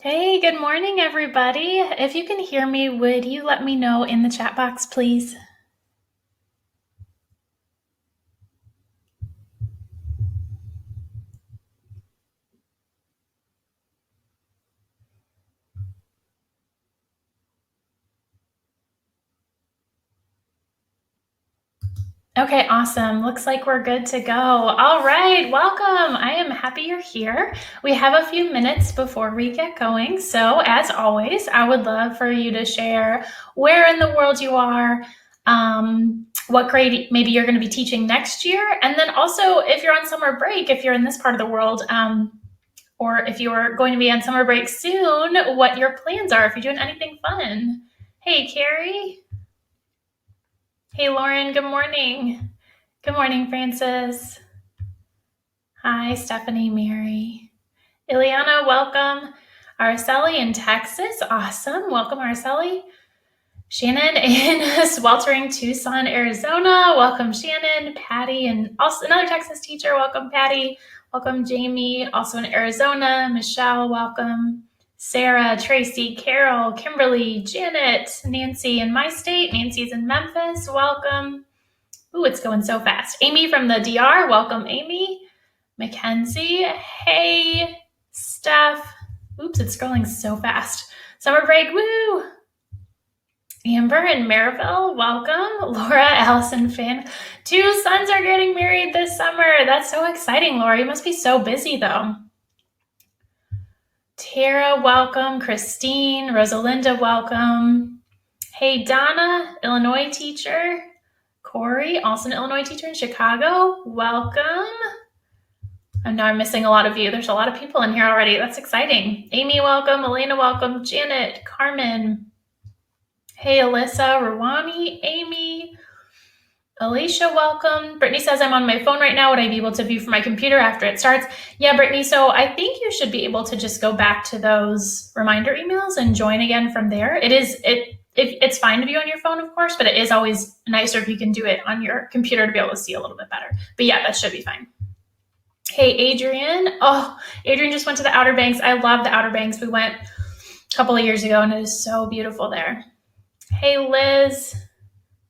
Hey, good morning, everybody. If you can hear me, would you let me know in the chat box, please? Okay, awesome. Looks like we're good to go. All right, welcome. I am happy you're here. We have a few minutes before we get going. So, as always, I would love for you to share where in the world you are, what grade maybe you're going to be teaching next year, and then also if you're on summer break, if you're in this part of the world, or if you're going to be on summer break soon, what your plans are, if you're doing anything fun. Hey, Carrie. Hey, Lauren. Good morning. Good morning, Francis. Hi, Stephanie, Mary. Ileana, welcome. Araceli in Texas. Awesome. Welcome, Araceli. Shannon in sweltering Tucson, Arizona. Welcome, Shannon. Patty, and also another Texas teacher. Welcome, Patty. Welcome, Jamie, also in Arizona. Michelle, welcome. Sarah, Tracy, Carol, Kimberly, Janet, Nancy in my state. Nancy's in Memphis. Welcome. Ooh, it's going so fast. Amy from the DR. Welcome, Amy. Mackenzie. Hey, Steph. Oops, it's scrolling so fast. Summer break. Woo! Amber and Maryville, welcome. Laura, Allison, Finn. 2 sons are getting married this summer. That's so exciting, Laura. You must be so busy, though. Tara, welcome. Christine, Rosalinda, welcome. Hey, Donna, Illinois teacher. Corey, also an Illinois teacher in Chicago, welcome. I know I'm missing a lot of you. There's a lot of people in here already. That's exciting. Amy, welcome. Elena, welcome. Janet, Carmen. Hey, Alyssa, Rwani, Amy, Alicia, welcome. Brittany says, I'm on my phone right now. Would I be able to view from my computer after it starts? Yeah, Brittany, so I think you should be able to just go back to those reminder emails and join again from there. It's fine to view on your phone, of course, but it is always nicer if you can do it on your computer to be able to see a little bit better. But yeah, that should be fine. Hey, Adrian. Oh, Adrian just went to the Outer Banks. I love the Outer Banks. We went a couple of years ago, and it is so beautiful there. Hey, Liz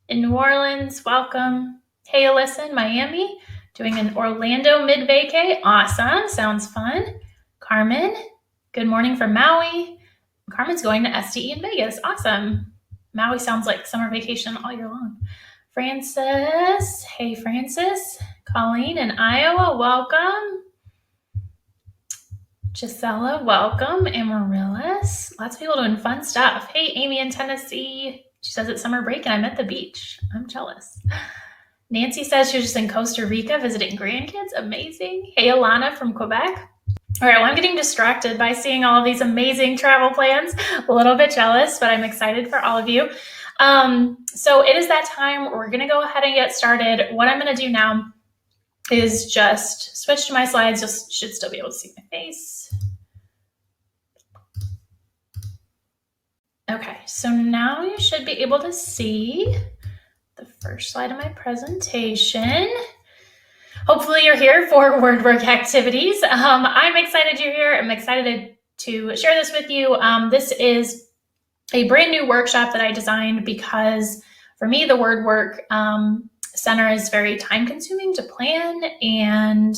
in New Orleans, welcome. Hey, Alyssa in Miami, doing an Orlando mid-vacay. Awesome, sounds fun. Carmen, good morning from Maui. Carmen's going to SDE in Vegas. Awesome. Maui sounds like summer vacation all year long. Francis, hey, Francis. Colleen in Iowa, welcome. Gisela, welcome. Amaryllis, lots of people doing fun stuff. Hey, Amy in Tennessee. She says it's summer break and I'm at the beach. I'm jealous. Nancy says she was just in Costa Rica visiting grandkids. Amazing. Hey, Alana from Quebec. All right, well, I'm getting distracted by seeing all of these amazing travel plans. A little bit jealous, but I'm excited for all of you. So it is that time. We're going to go ahead and get started. What I'm going to do now is just switch to my slides. You should still be able to see my face. Okay, so now you should be able to see the first slide of my presentation. Hopefully you're here for word work activities. I'm excited you're here. I'm excited to share this with you. This is a brand new workshop that I designed because for me, the word work center is very time consuming to plan, and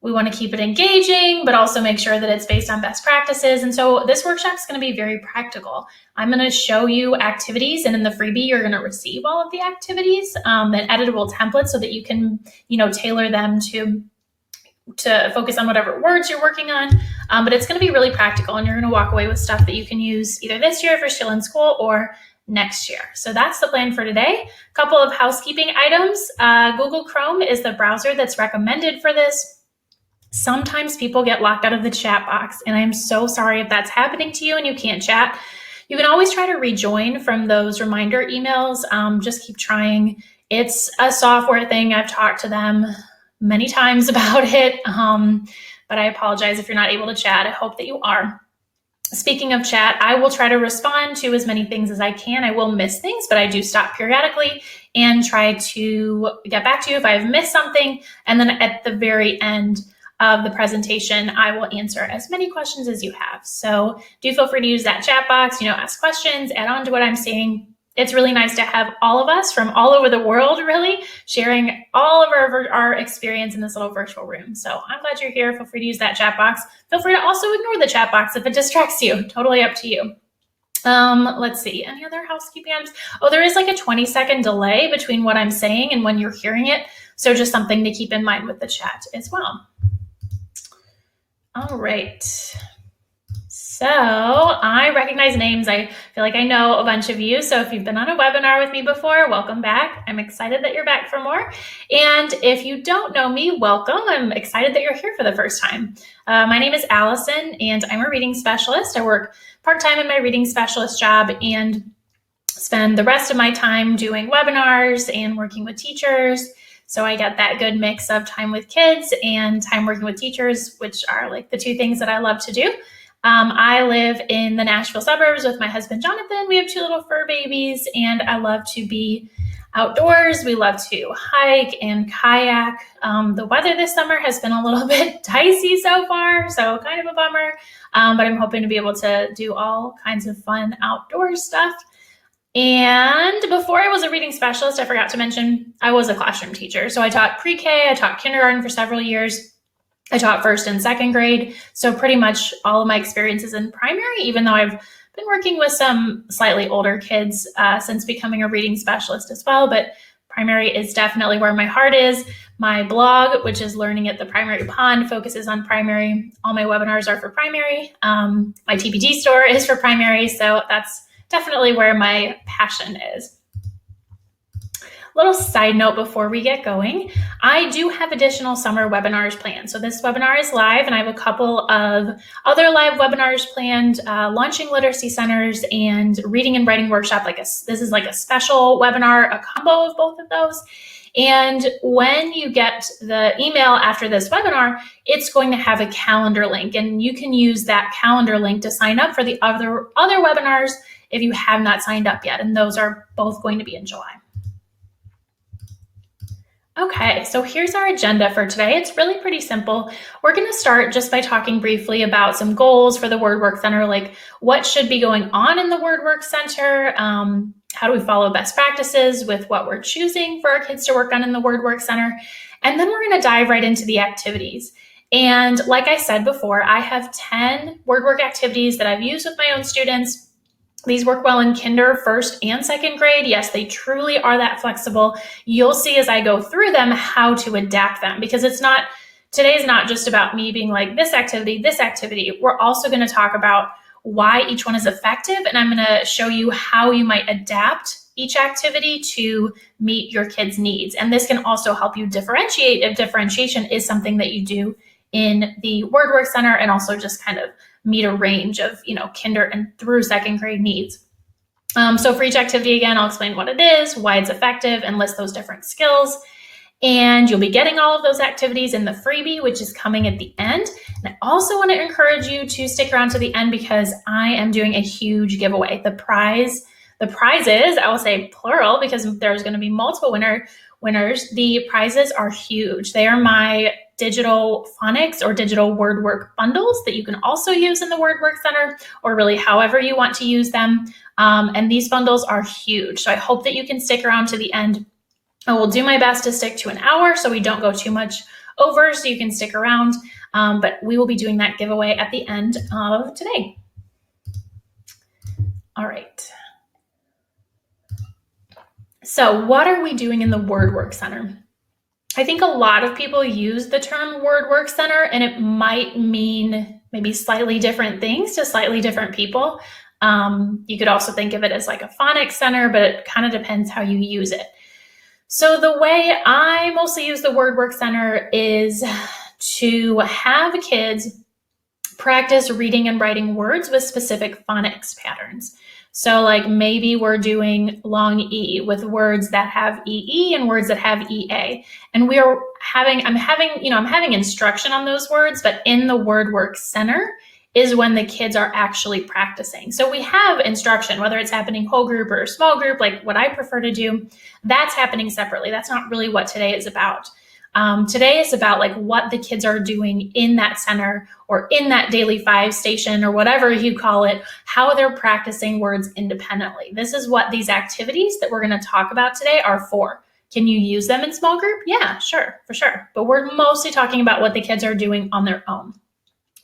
we want to keep it engaging, but also make sure that it's based on best practices. And so this workshop is going to be very practical. I'm going to show you activities, and in the freebie, you're going to receive all of the activities and editable templates so that you can, tailor them to focus on whatever words you're working on. But it's going to be really practical, and you're going to walk away with stuff that you can use either this year if you're still in school or next year. So that's the plan for today. A couple of housekeeping items. Google Chrome is the browser that's recommended for this. Sometimes people get locked out of the chat box, and I'm so sorry if that's happening to you and you can't chat. You can always try to rejoin from those reminder emails. Just keep trying. It's a software thing. I've talked to them many times about it, but I apologize if you're not able to chat. I hope that you are. Speaking of chat, I will try to respond to as many things as I can. I will miss things, but I do stop periodically and try to get back to you if I've missed something. And then at the very end, of the presentation, I will answer as many questions as you have. So do feel free to use that chat box, ask questions, add on to what I'm saying. It's really nice to have all of us from all over the world, really, sharing all of our experience in this little virtual room. So I'm glad you're here. Feel free to use that chat box. Feel free to also ignore the chat box if it distracts you. Totally up to you. Let's see, any other housekeeping items? Oh, there is like a 20-second delay between what I'm saying and when you're hearing it. So just something to keep in mind with the chat as well. All right. So I recognize names. I feel like I know a bunch of you. So if you've been on a webinar with me before, welcome back. I'm excited that you're back for more. And if you don't know me, welcome. I'm excited that you're here for the first time. My name is Allison, and I'm a reading specialist. I work part-time in my reading specialist job and spend the rest of my time doing webinars and working with teachers. So I get that good mix of time with kids and time working with teachers, which are like the two things that I love to do. I live in the Nashville suburbs with my husband, Jonathan. We have 2 little fur babies, and I love to be outdoors. We love to hike and kayak. The weather this summer has been a little bit dicey so far, so kind of a bummer, but I'm hoping to be able to do all kinds of fun outdoor stuff. And before I was a reading specialist, I forgot to mention, I was a classroom teacher. So I taught pre-K, I taught kindergarten for several years. I taught 1st and 2nd grade. So pretty much all of my experiences in primary, even though I've been working with some slightly older kids since becoming a reading specialist as well. But primary is definitely where my heart is. My blog, which is Learning at the Primary Pond, focuses on primary. All my webinars are for primary. My TPT store is for primary. So that's definitely where my passion is. Little side note before we get going, I do have additional summer webinars planned. So this webinar is live, and I have a couple of other live webinars planned, launching literacy centers and reading and writing workshop. This is like a special webinar, a combo of both of those. And when you get the email after this webinar, it's going to have a calendar link, and you can use that calendar link to sign up for the other webinars if you have not signed up yet. And those are both going to be in July. Okay, so here's our agenda for today. It's really pretty simple. We're going to start just by talking briefly about some goals for the Word Work Center, like what should be going on in the Word Work Center, how do we follow best practices with what we're choosing for our kids to work on in the Word Work Center, and then we're going to dive right into the activities. And like I said before, I have 10 Word Work activities that I've used with my own students. These work well in kinder, 1st, and 2nd grade. Yes, they truly are that flexible. You'll see as I go through them how to adapt them, because today's not just about me being like this activity. We're also going to talk about why each one is effective, and I'm going to show you how you might adapt each activity to meet your kids' needs. And this can also help you differentiate if differentiation is something that you do in the Word Work Center, and also just kind of meet a range of, kinder and through 2nd grade needs. So for each activity, again, I'll explain what it is, why it's effective, and list those different skills. And you'll be getting all of those activities in the freebie, which is coming at the end. And I also want to encourage you to stick around to the end, because I am doing a huge giveaway. The prizes, I will say plural, because there's going to be multiple winners. The prizes are huge. They are my digital phonics or digital word work bundles that you can also use in the Word Work Center, or really however you want to use them. And these bundles are huge. So I hope that you can stick around to the end. I will do my best to stick to an hour so we don't go too much over, so you can stick around. But we will be doing that giveaway at the end of today. All right. So what are we doing in the Word Work Center? I think a lot of people use the term Word Work Center, and it might mean maybe slightly different things to slightly different people. You could also think of it as like a phonics center, but it kind of depends how you use it. So the way I mostly use the Word Work Center is to have kids practice reading and writing words with specific phonics patterns. So like maybe we're doing long E with words that have EE and words that have EA. And I'm having instruction on those words, but in the Word Work Center is when the kids are actually practicing. So we have instruction, whether it's happening whole group or small group, like what I prefer to do, that's happening separately. That's not really what today is about. Today is about like what the kids are doing in that center or in that daily 5 station or whatever you call it, how they're practicing words independently. This is what these activities that we're going to talk about today are for. Can you use them in small group? Yeah, sure, for sure. But we're mostly talking about what the kids are doing on their own.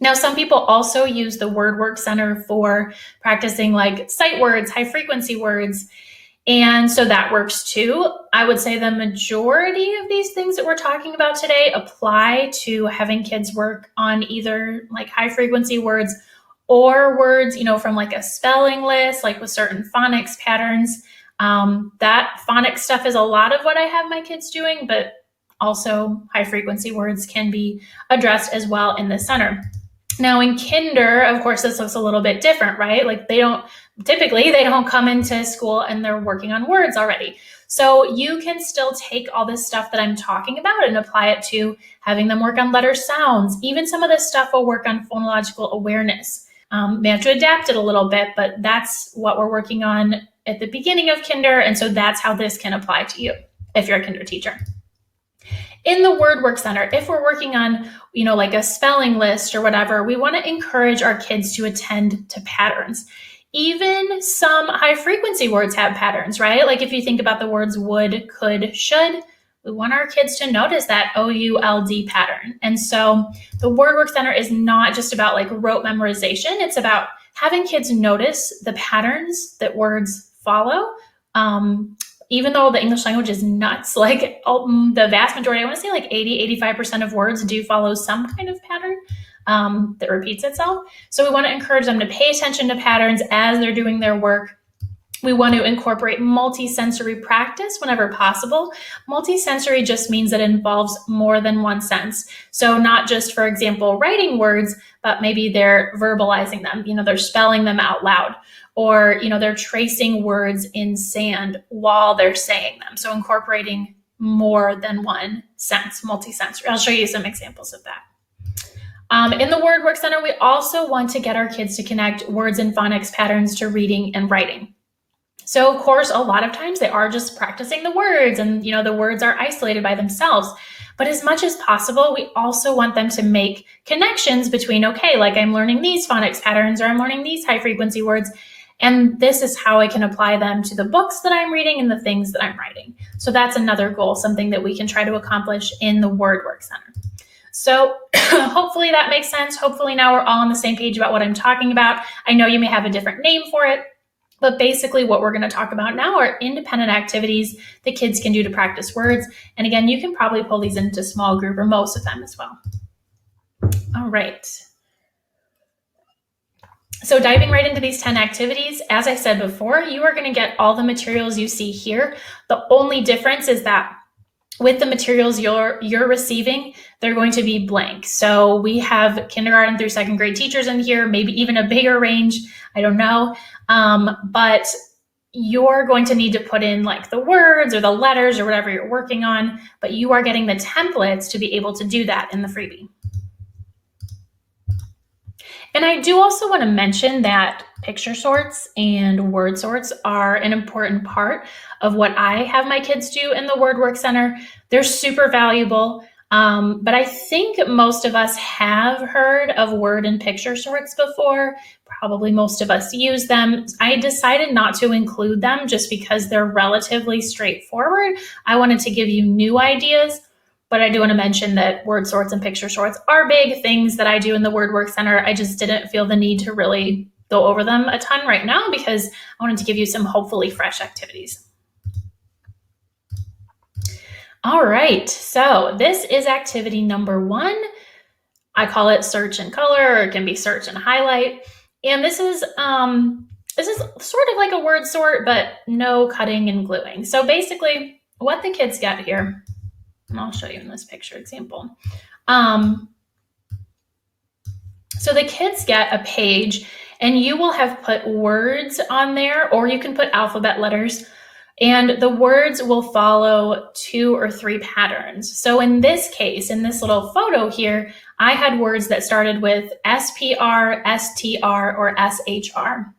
Now, some people also use the Word Work Center for practicing like sight words, high frequency words. And so that works too. I would say the majority of these things that we're talking about today apply to having kids work on either like high frequency words or words, from like a spelling list, like with certain phonics patterns. That phonics stuff is a lot of what I have my kids doing, but also high frequency words can be addressed as well in the center. Now in kinder, of course, this looks a little bit different, right? Like they don't come into school and they're working on words already. So you can still take all this stuff that I'm talking about and apply it to having them work on letter sounds. Even some of this stuff will work on phonological awareness. They have to adapt it a little bit, but that's what we're working on at the beginning of kinder. And so that's how this can apply to you if you're a kinder teacher. In the Word Work Center, if we're working on, like a spelling list or whatever, we want to encourage our kids to attend to patterns. Even some high frequency words have patterns, right? Like if you think about the words would, could, should, we want our kids to notice that OULD pattern. And so the Word Work Center is not just about like rote memorization. It's about having kids notice the patterns that words follow. Even though the English language is nuts, like the vast majority, I want to say like 80-85% of words do follow some kind of pattern that repeats itself. So we want to encourage them to pay attention to patterns as they're doing their work. We want to incorporate multisensory practice whenever possible. Multisensory just means that it involves more than one sense. So not just, for example, writing words, but maybe they're verbalizing them. They're spelling them out loud. Or, they're tracing words in sand while they're saying them. So incorporating more than one sense, multisensory. I'll show you some examples of that. In the Word Work Center, we also want to get our kids to connect words and phonics patterns to reading and writing. So, of course, a lot of times they are just practicing the words and, the words are isolated by themselves. But as much as possible, we also want them to make connections between, okay, like I'm learning these phonics patterns or I'm learning these high frequency words. And this is how I can apply them to the books that I'm reading and the things that I'm writing. So that's another goal, something that we can try to accomplish in the Word Work Center. So hopefully that makes sense. Hopefully now we're all on the same page about what I'm talking about. I know you may have a different name for it, but basically what we're going to talk about now are independent activities the kids can do to practice words. And again, you can probably pull these into small group or most of them as well. All right. So diving right into these 10 activities, as I said before, you are going to get all the materials you see here. The only difference is that with the materials you're receiving, they're going to be blank. So we have kindergarten through 2nd grade teachers in here, maybe even a bigger range. I don't know. But you're going to need to put in like the words or the letters or whatever you're working on, but you are getting the templates to be able to do that in the freebie. And I do also want to mention that picture sorts and word sorts are an important part of what I have my kids do in the Word Work Center. They're super valuable, but I think most of us have heard of word and picture sorts before. Probably most of us use them. I decided not to include them just because they're relatively straightforward. I wanted to give you new ideas. But I do want to mention that word sorts and picture sorts are big things that I do in the Word Work Center. I just didn't feel the need to really go over them a ton right now because I wanted to give you some hopefully fresh activities. All right, so this is activity number 1. I call it search and color, or it can be search and highlight. And this is sort of like a word sort, but no cutting and gluing. So basically what the kids get here, and I'll show you in this picture example. So the kids get a page and you will have put words on there, or you can put alphabet letters, and the words will follow 2 or 3 patterns. So in this case, in this little photo here, I had words that started with SPR, STR, or SHR.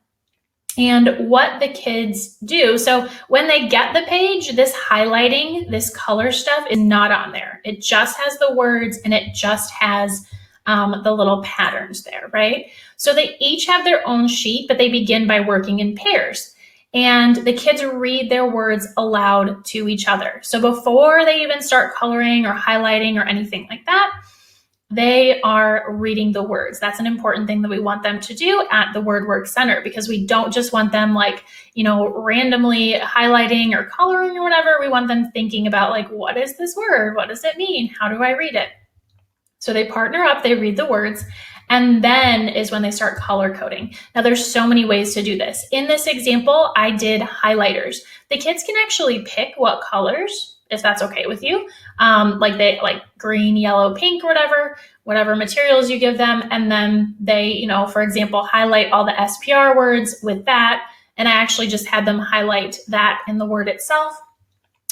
and what the kids do. So when they get the page, this highlighting, this color stuff is not on there. It just has the words and it just has the little patterns there, right? So they each have their own sheet, but they begin by working in pairs. And the kids read their words aloud to each other. So before they even start coloring or highlighting or anything like that, they are reading the words. That's an important thing that we want them to do at the Word Work Center, because we don't just want them randomly highlighting or coloring or whatever. We want them thinking about what is this word? What does it mean? How do I read it? So they partner up, they read the words, and then is when they start color coding. Now there's so many ways to do this. In this example, I did highlighters. The kids can actually pick what colors, if that's okay with you, like green, yellow, pink, or whatever materials you give them. And then they, for example, highlight all the SPR words with that. And I actually just had them highlight that in the word itself.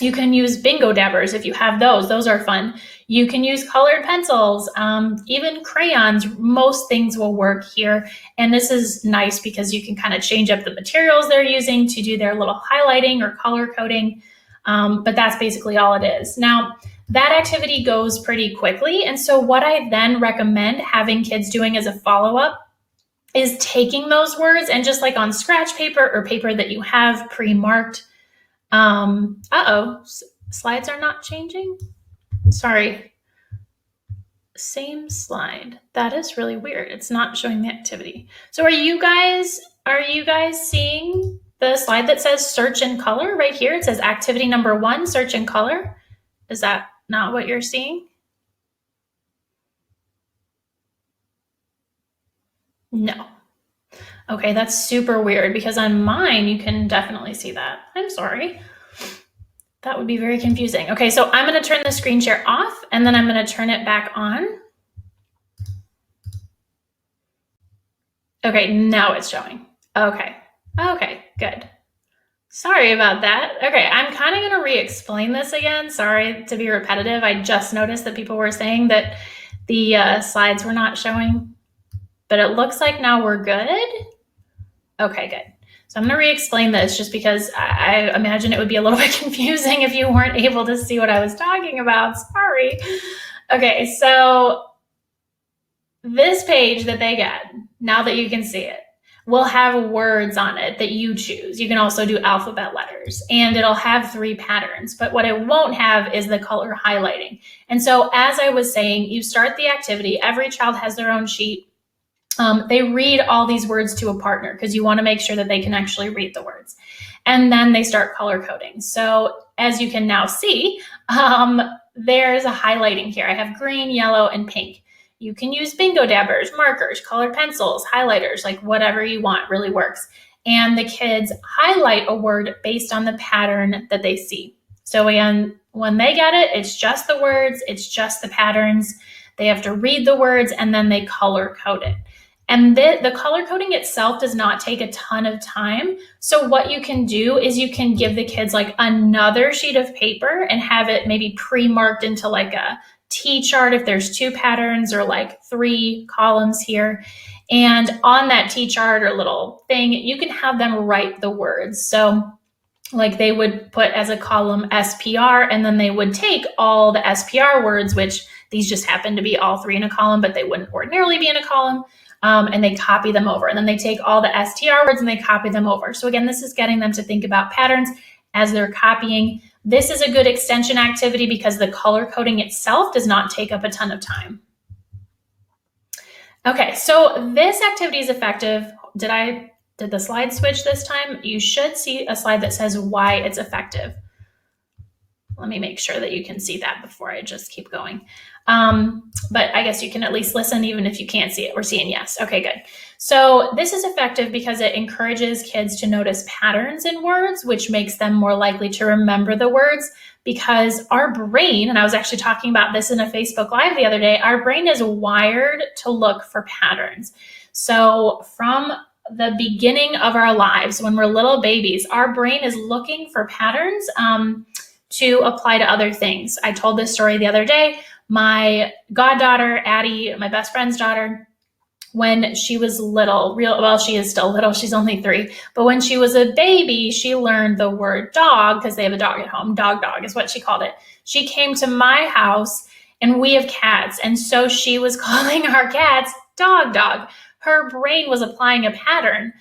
You can use bingo dabbers if you have those. Those are fun. You can use colored pencils, even crayons. Most things will work here. And this is nice because you can kind of change up the materials they're using to do their little highlighting or color coding. But that's basically all it is. Now, that activity goes pretty quickly. And so what I then recommend having kids doing as a follow-up is taking those words and just like on scratch paper or paper that you have pre-marked. Slides are not changing. Sorry. Same slide. That is really weird. It's not showing the activity. So are you guys seeing the slide that says search and color right here? It says activity number 1, search and color. Is that not what you're seeing? No. Okay, that's super weird because on mine, you can definitely see that. I'm sorry. That would be very confusing. Okay, so I'm going to turn the screen share off and then I'm going to turn it back on. Okay, now it's showing. Okay, good. Sorry about that. Okay, I'm kind of going to re-explain this again. Sorry to be repetitive. I just noticed that people were saying that the slides were not showing, but it looks like now we're good. Okay, good. So I'm going to re-explain this just because I imagine it would be a little bit confusing if you weren't able to see what I was talking about. Sorry. Okay, so this page that they get, now that you can see it, will have words on it that you choose. You can also do alphabet letters, and it'll have 3 patterns. But what it won't have is the color highlighting. And so as I was saying, you start the activity. Every child has their own sheet. They read all these words to a partner because you want to make sure that they can actually read the words. And then they start color coding. So as you can now see, there's a highlighting here. I have green, yellow, and pink. You can use bingo dabbers, markers, colored pencils, highlighters, like whatever you want really works. And the kids highlight a word based on the pattern that they see. So when they get it, it's just the words, it's just the patterns. They have to read the words and then they color code it. And the color coding itself does not take a ton of time. So what you can do is you can give the kids like another sheet of paper and have it maybe pre-marked into like a T-chart if there's 2 patterns or like 3 columns here. And on that T-chart or little thing, you can have them write the words. So like they would put as a column SPR, and then they would take all the SPR words, which these just happen to be all 3 in a column, but they wouldn't ordinarily be in a column. And they copy them over. And then they take all the STR words and they copy them over. So again, this is getting them to think about patterns as they're copying. This is a good extension activity because the color coding itself does not take up a ton of time. Okay, so this activity is effective. Did the slide switch this time? You should see a slide that says why it's effective. Let me make sure that you can see that before I just keep going. But I guess you can at least listen even if you can't see it. We're seeing yes. Okay, good. So this is effective because it encourages kids to notice patterns in words, which makes them more likely to remember the words, because our brain, and I was actually talking about this in a Facebook Live the other day, our brain is wired to look for patterns. So from the beginning of our lives, when we're little babies, our brain is looking for patterns to apply to other things. I told this story the other day. My goddaughter, Addie, my best friend's daughter, when she was little, well, she is still little, she's only 3, but when she was a baby, she learned the word dog because they have a dog at home. Dog is what she called it. She came to my house and we have cats, and so she was calling our cats dog. Her brain was applying a pattern.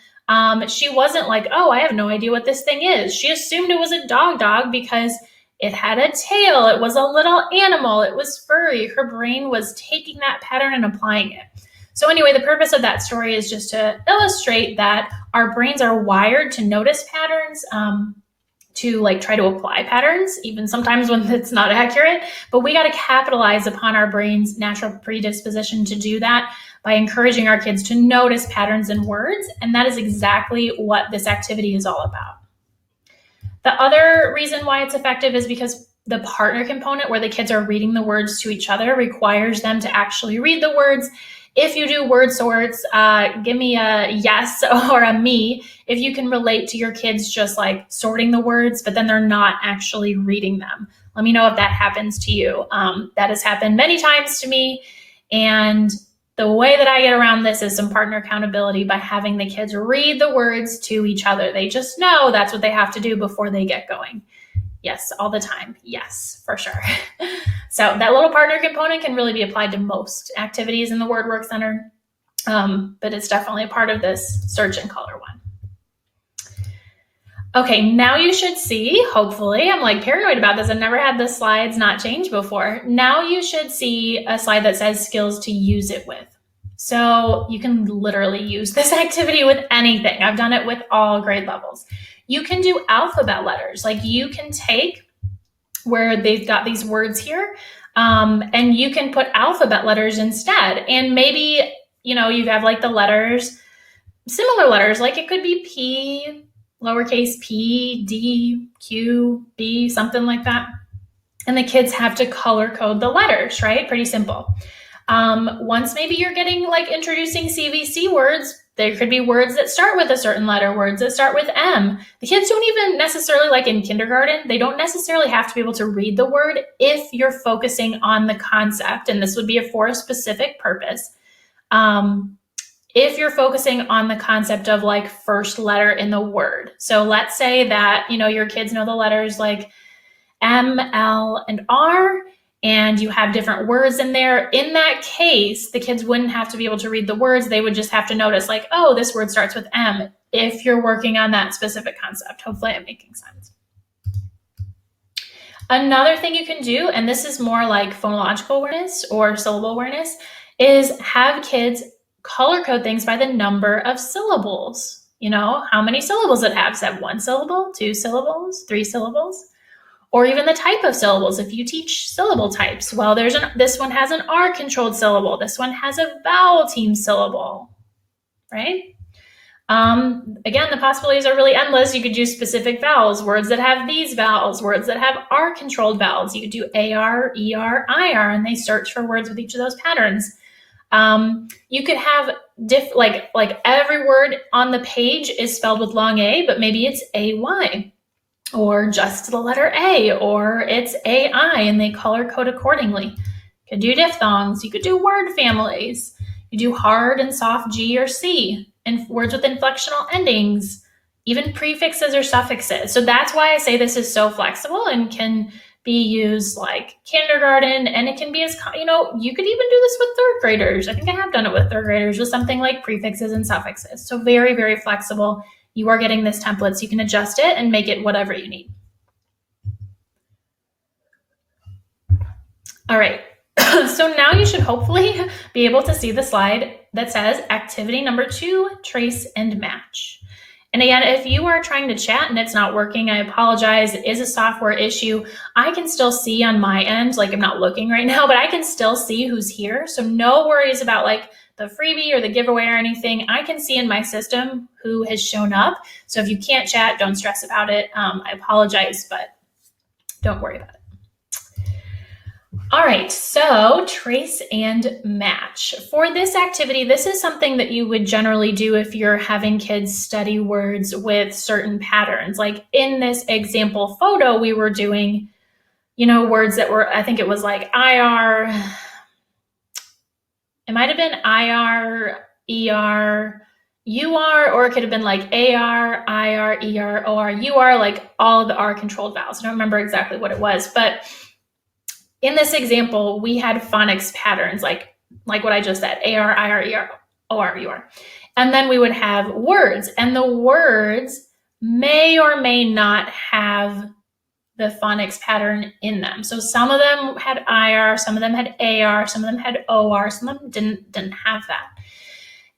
She wasn't like, oh, I have no idea what this thing is. She assumed it was a dog because it had a tail. It was a little animal. It was furry. Her brain was taking that pattern and applying it. So anyway, the purpose of that story is just to illustrate that our brains are wired to notice patterns, to like try to apply patterns, even sometimes when it's not accurate, but we got to capitalize upon our brain's natural predisposition to do that by encouraging our kids to notice patterns in words. And that is exactly what this activity is all about. The other reason why it's effective is because the partner component, where the kids are reading the words to each other, requires them to actually read the words. If you do word sorts, give me a yes or a me if you can relate to your kids just like sorting the words, but then they're not actually reading them. Let me know if that happens to you. That has happened many times to me. And the way that I get around this is some partner accountability by having the kids read the words to each other. They just know that's what they have to do before they get going. Yes, all the time. Yes, for sure. So that little partner component can really be applied to most activities in the Word Work Center, but it's definitely a part of this Search and Color one. Okay, now you should see, hopefully, I'm like paranoid about this. I've never had the slides not change before. Now you should see a slide that says skills to use it with. So you can literally use this activity with anything. I've done it with all grade levels. You can do alphabet letters. Like you can take where they've got these words here, and you can put alphabet letters instead. And maybe, you have like the letters, similar letters, like it could be P, lowercase p, D, Q, B, something like that. And the kids have to color code the letters, right? Pretty simple. Once maybe you're getting like introducing CVC words, there could be words that start with a certain letter, words that start with M. The kids don't even necessarily, like in kindergarten, they don't necessarily have to be able to read the word if you're focusing on the concept, and this would be for a specific purpose. If you're focusing on the concept of like first letter in the word. So let's say that, your kids know the letters like M, L, and R, and you have different words in there. In that case, the kids wouldn't have to be able to read the words. They would just have to notice like, oh, this word starts with M, if you're working on that specific concept. Hopefully I'm making sense. Another thing you can do, and this is more like phonological awareness or syllable awareness, is have kids color code things by the number of syllables. How many syllables it has. Does it have 1 syllable, 2 syllables, 3 syllables? Or even the type of syllables. If you teach syllable types, well, this one has an R-controlled syllable. This one has a vowel team syllable, right? Again, the possibilities are really endless. You could use specific vowels, words that have these vowels, words that have R-controlled vowels. You could do AR, ER, IR, and they search for words with each of those patterns. You could have like every word on the page is spelled with long A, but maybe it's AY. Or just the letter A, or it's AI, and they color code accordingly. You could do diphthongs, you could do word families, you do hard and soft G or C, and words with inflectional endings, even prefixes or suffixes. So that's why I say this is so flexible and can be used like kindergarten, and it can be as, you could even do this with third graders. I think I have done it with third graders with something like prefixes and suffixes. So very, very flexible. You are getting this template, so you can adjust it and make it whatever you need. All right, so now you should hopefully be able to see the slide that says activity number 2, trace and match. And again, if you are trying to chat and it's not working, I apologize. It is a software issue. I can still see on my end, like I'm not looking right now, but I can still see who's here. So no worries about like the freebie or the giveaway or anything. I can see in my system who has shown up. So if you can't chat, don't stress about it. I apologize, but don't worry about it. All right, so trace and match. For this activity, this is something that you would generally do if you're having kids study words with certain patterns. Like in this example photo, we were doing, words that were, I think it was like IR, it might have been IR ER, UR, or it could have been like AR, IR, ER, OR, UR, like all of the R controlled vowels. I don't remember exactly what it was, but in this example, we had phonics patterns like what I just said, AR, IR, ER, OR, UR. And then we would have words, and the words may or may not have the phonics pattern in them. So some of them had IR, some of them had AR, some of them had OR, some of them didn't have that.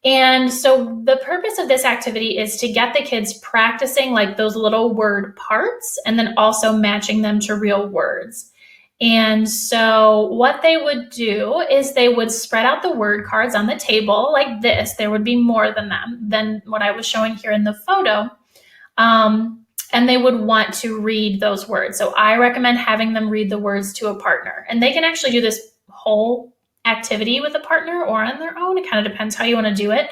And so the purpose of this activity is to get the kids practicing like those little word parts and then also matching them to real words. And so what they would do is they would spread out the word cards on the table like this. There would be more than what I was showing here in the photo. And they would want to read those words. So I recommend having them read the words to a partner. And they can actually do this whole activity with a partner or on their own. It kind of depends how you want to do it.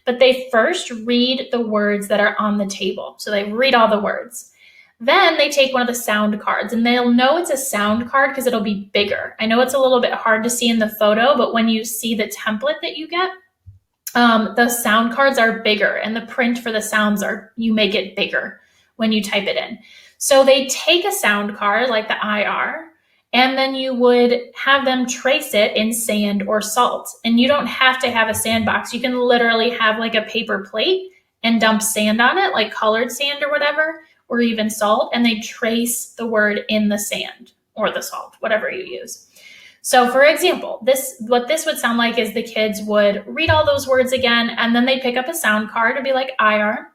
But they first read the words that are on the table. So they read all the words. Then they take one of the sound cards, and they'll know it's a sound card because it'll be bigger. I know it's a little bit hard to see in the photo, but when you see the template that you get, the sound cards are bigger, and the print for the sounds you make it bigger when you type it in. So they take a sound card like the IR, and then you would have them trace it in sand or salt. And you don't have to have a sandbox. You can literally have like a paper plate and dump sand on it, like colored sand or whatever, or even salt, and they trace the word in the sand or the salt, whatever you use. So for example, what this would sound like is the kids would read all those words again, and then they'd pick up a sound card to be like IR,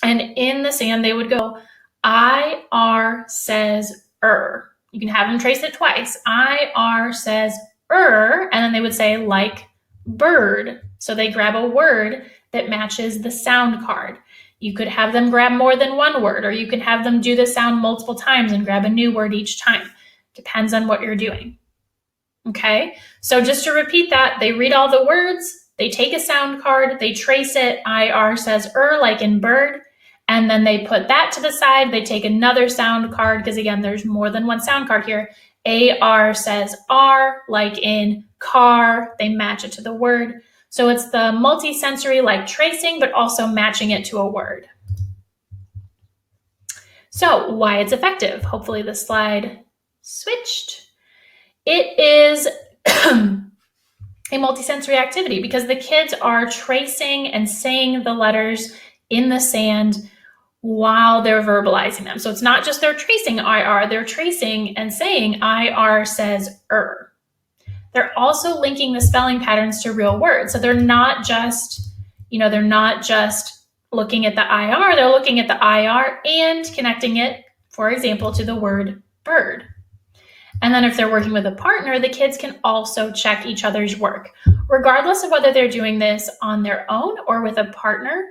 and in the sand they would go, IR says You can have them trace it twice. IR says and then they would say like bird. So they grab a word that matches the sound card. You could have them grab more than one word, or you can have them do the sound multiple times and grab a new word each time. Depends on what you're doing. Okay, so just to repeat that, they read all the words, they take a sound card, they trace it, IR says like in bird, and then they put that to the side. They take another sound card, because again, there's more than one sound card here. AR says R, like in car, they match it to the word. So it's the multisensory like tracing, but also matching it to a word. So why it's effective? Hopefully the slide switched. It is a multisensory activity because the kids are tracing and saying the letters in the sand while they're verbalizing them. So it's not just they're tracing IR, they're tracing and saying IR says They're also linking the spelling patterns to real words. So they're not just, looking at the IR, they're looking at the IR and connecting it, for example, to the word bird. And then if they're working with a partner, the kids can also check each other's work. Regardless of whether they're doing this on their own or with a partner,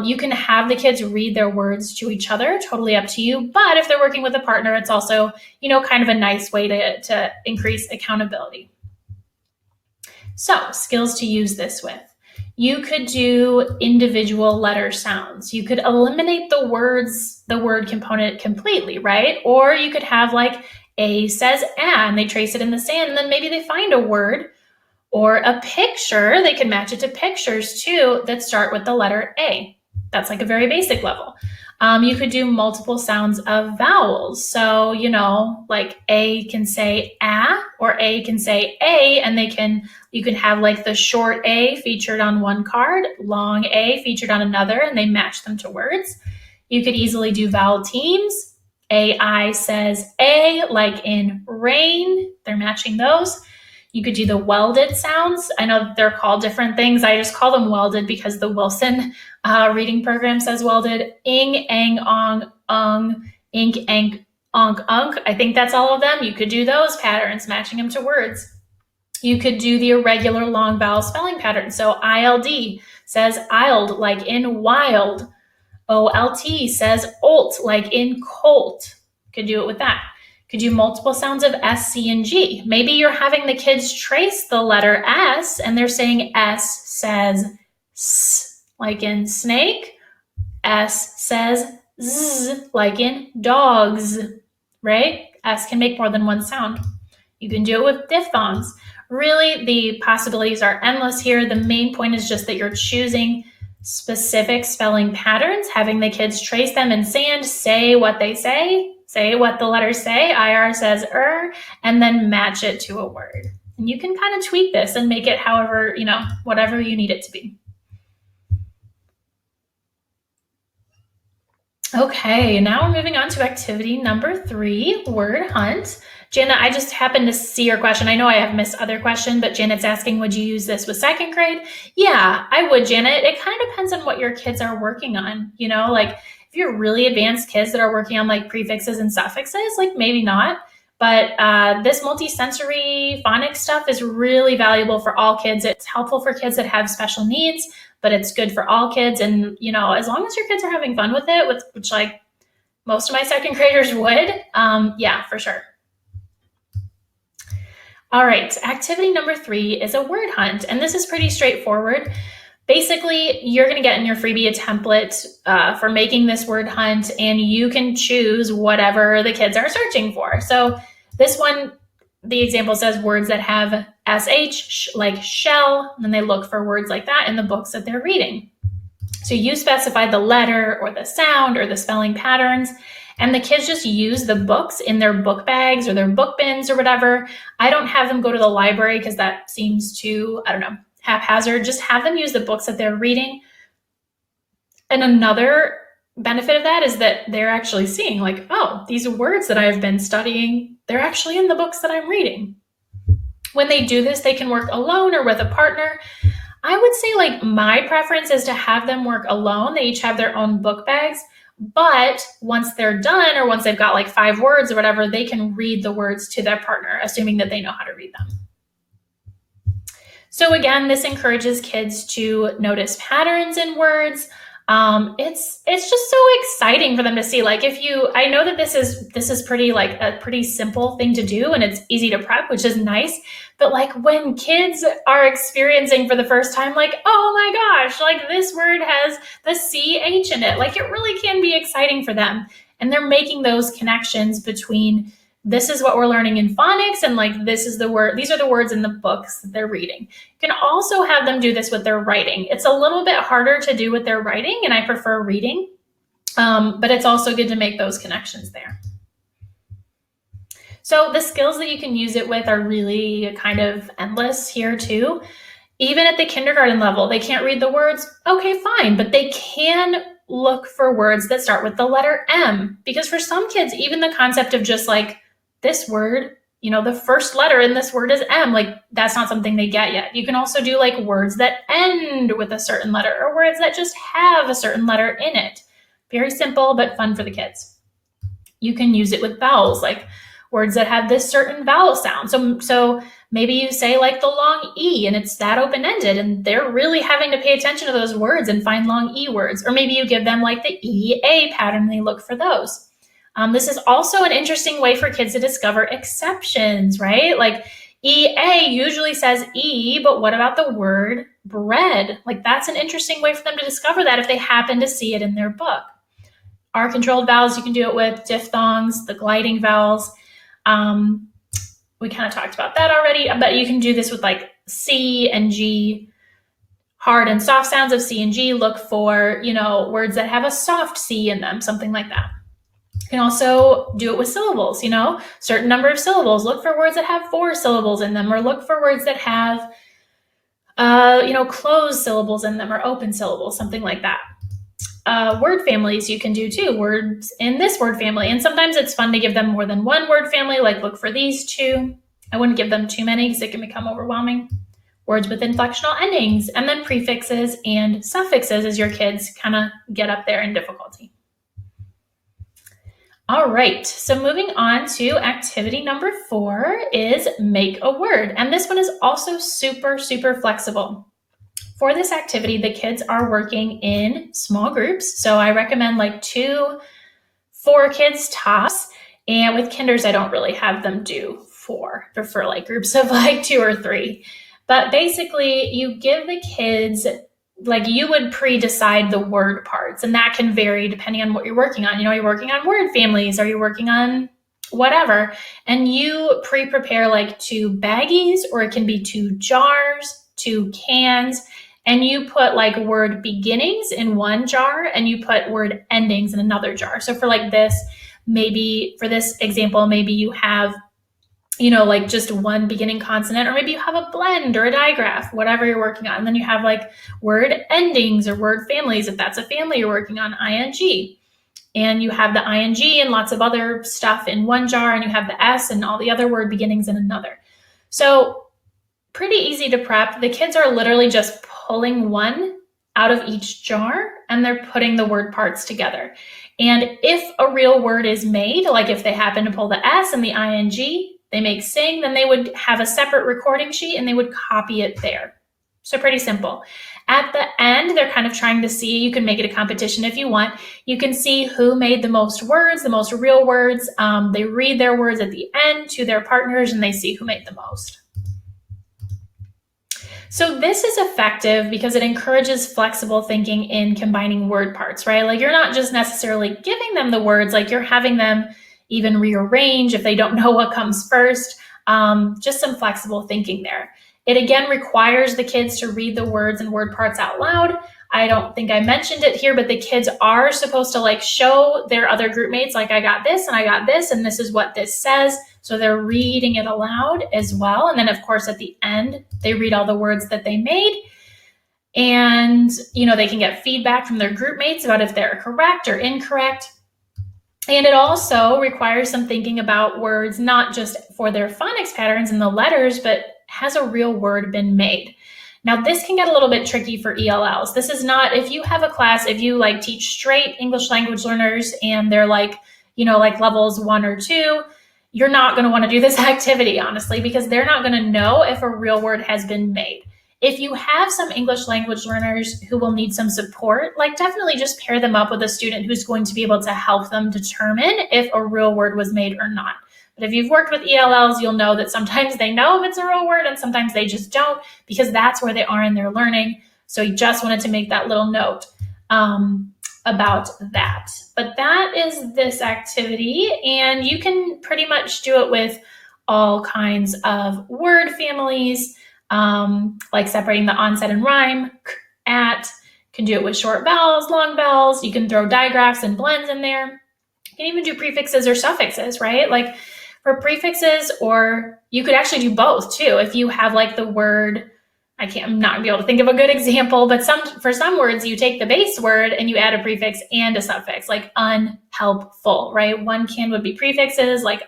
you can have the kids read their words to each other, totally up to you. But if they're working with a partner, it's also, kind of a nice way to increase accountability. So, skills to use this with. You could do individual letter sounds. You could eliminate the word component completely, right? Or you could have like A says and they trace it in the sand, and then maybe they find a word or a picture. They can match it to pictures too that start with the letter A. That's like a very basic level. You could do multiple sounds of vowels. So, like A can say A or A can say A, and you can have like the short A featured on one card, long A featured on another, and they match them to words. You could easily do vowel teams. AI says A, like in rain, they're matching those. You could do the welded sounds. I know they're called different things. I just call them welded because the Wilson reading program says welded. Ing, ang, ong, ung, ink, ank, onk, unk. I think that's all of them. You could do those patterns, matching them to words. You could do the irregular long vowel spelling pattern. So ILD says ild, like in wild. OLT says olt, like in colt. Could do it with that. Could do multiple sounds of S, C, and G. Maybe you're having the kids trace the letter S, and they're saying S says S, like in snake. S says Z, like in dogs, right? S can make more than one sound. You can do it with diphthongs. really the possibilities are endless here. The main point is just that you're choosing specific spelling patterns, having the kids trace them in sand, say what they say what the letters say, IR says and then match it to a word. And you can kind of tweak this and make it however, whatever you need it to be. Okay, now we're moving on to activity number 3, word hunt. Jana, I just happened to see your question. I know I have missed other question, but Janet's asking, would you use this with 2nd grade? Yeah, I would, Janet. It kind of depends on what your kids are working on. Like if you're really advanced kids that are working on like prefixes and suffixes, like maybe not. But this multisensory phonics stuff is really valuable for all kids. It's helpful for kids that have special needs, but it's good for all kids. And, as long as your kids are having fun with it, which like most of my 2nd graders would, yeah, for sure. All right, activity number 3 is a word hunt, and this is pretty straightforward. Basically, you're going to get in your freebie a template for making this word hunt, and you can choose whatever the kids are searching for. So this one, the example says words that have SH, like shell, and then they look for words like that in the books that they're reading. So you specify the letter or the sound or the spelling patterns, and the kids just use the books in their book bags or their book bins or whatever. I don't have them go to the library because that seems too, haphazard. Just have them use the books that they're reading. And another benefit of that is that they're actually seeing like, oh, these words that I've been studying, they're actually in the books that I'm reading. When they do this, they can work alone or with a partner. I would say like my preference is to have them work alone. They each have their own book bags. But once they're done, or once they've got like 5 words or whatever, they can read the words to their partner, assuming that they know how to read them. So again, this encourages kids to notice patterns in words. It's just so exciting for them to see. Like I know that this is pretty like a pretty simple thing to do, and it's easy to prep, which is nice. But like when kids are experiencing for the first time, like, oh my gosh, like this word has the CH in it. Like it really can be exciting for them. And they're making those connections between this is what we're learning in phonics, and like this is the word, these are the words in the books that they're reading. You can also have them do this with their writing. It's a little bit harder to do with their writing, and I prefer reading, but it's also good to make those connections there. So the skills that you can use it with are really kind of endless here too. Even at the kindergarten level, they can't read the words. Okay, fine, but they can look for words that start with the letter M, because for some kids, even the concept of just like this word, the first letter in this word is M, like that's not something they get yet. You can also do like words that end with a certain letter, or words that just have a certain letter in it. Very simple, but fun for the kids. You can use it with vowels, like words that have this certain vowel sound. So maybe you say like the long E, and it's that open-ended, and they're really having to pay attention to those words and find long E words. Or maybe you give them like the EA pattern and they look for those. This is also an interesting way for kids to discover exceptions, right? Like EA usually says E, but what about the word bread? Like that's an interesting way for them to discover that if they happen to see it in their book. R-controlled vowels, you can do it with diphthongs, the gliding vowels. We kind of talked about that already, but you can do this with like C and G, hard and soft sounds of C and G. Look for, words that have a soft C in them, something like that. You can also do it with syllables, certain number of syllables. Look for words that have 4 syllables in them, or look for words that have, closed syllables in them or open syllables, something like that. Word families you can do too, words in this word family. And sometimes it's fun to give them more than one word family, like look for these 2. I wouldn't give them too many because it can become overwhelming. Words with inflectional endings, and then prefixes and suffixes as your kids kind of get up there in difficulty. All right, so moving on to activity number 4 is make a word. And this one is also super, super flexible. For this activity, the kids are working in small groups. So I recommend like 2, 4 kids tops. And with kinders, I don't really have them do 4. I prefer like groups of like 2 or 3. But basically, you give the kids, like you would pre-decide the word parts. And that can vary depending on what you're working on. Are you working on word families? Are you working on whatever. And you pre-prepare like 2 baggies, or it can be 2 jars, 2 cans, and you put like word beginnings in one jar and you put word endings in another jar. So for like this, maybe for this example, maybe you have, like just one beginning consonant, or maybe you have a blend or a digraph, whatever you're working on. And then you have like word endings or word families, if that's a family you're working on, ing. And you have the ing and lots of other stuff in one jar, and you have the s and all the other word beginnings in another. So pretty easy to prep. The kids are literally just pulling one out of each jar and they're putting the word parts together. And if a real word is made, like if they happen to pull the S and the ing, they make sing, then they would have a separate recording sheet and they would copy it there. So pretty simple. At the end, they're kind of trying to see, you can make it a competition if you want. You can see who made the most words, the most real words. They read their words at the end to their partners and they see who made the most. So this is effective because it encourages flexible thinking in combining word parts, right? Like you're not just necessarily giving them the words, like you're having them even rearrange if they don't know what comes first. Just some flexible thinking there. It again requires the kids to read the words and word parts out loud. I don't think I mentioned it here, but the kids are supposed to like show their other group mates, like I got this and I got this, and this is what this says. So they're reading it aloud as well. And then of course, at the end, they read all the words that they made. And, they can get feedback from their group mates about if they're correct or incorrect. And it also requires some thinking about words, not just for their phonics patterns and the letters, but has a real word been made? Now, this can get a little bit tricky for ELLs. This is not, if you have a class, if you like teach straight English language learners and they're like, like levels 1 or 2, you're not going to want to do this activity, honestly, because they're not going to know if a real word has been made. If you have some English language learners who will need some support, like definitely just pair them up with a student who's going to be able to help them determine if a real word was made or not. But if you've worked with ELLs, you'll know that sometimes they know if it's a real word and sometimes they just don't, because that's where they are in their learning. So you just wanted to make that little note about that. But that is this activity, and you can pretty much do it with all kinds of word families, like separating the onset and rhyme, at. You can do it with short vowels, long vowels. You can throw digraphs and blends in there. You can even do prefixes or suffixes, right? Like for prefixes, or you could actually do both too. If you have like the word, I'm not gonna be able to think of a good example, but for some words, you take the base word and you add a prefix and a suffix, like unhelpful, right? One can would be prefixes like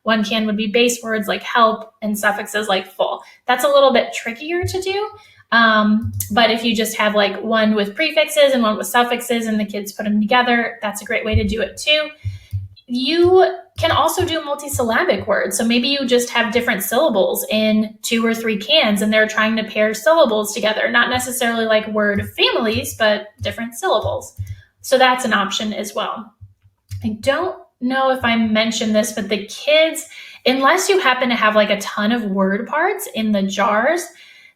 one can would be base words like help, and suffixes like full. That's a little bit trickier to do. But if you just have like one with prefixes and one with suffixes and the kids put them together, that's a great way to do it too. You can also do multisyllabic words. So maybe you just have different syllables in 2 or 3 cans and they're trying to pair syllables together, not necessarily like word families, but different syllables. So that's an option as well. I don't know if I mentioned this, but the kids, unless you happen to have like a ton of word parts in the jars,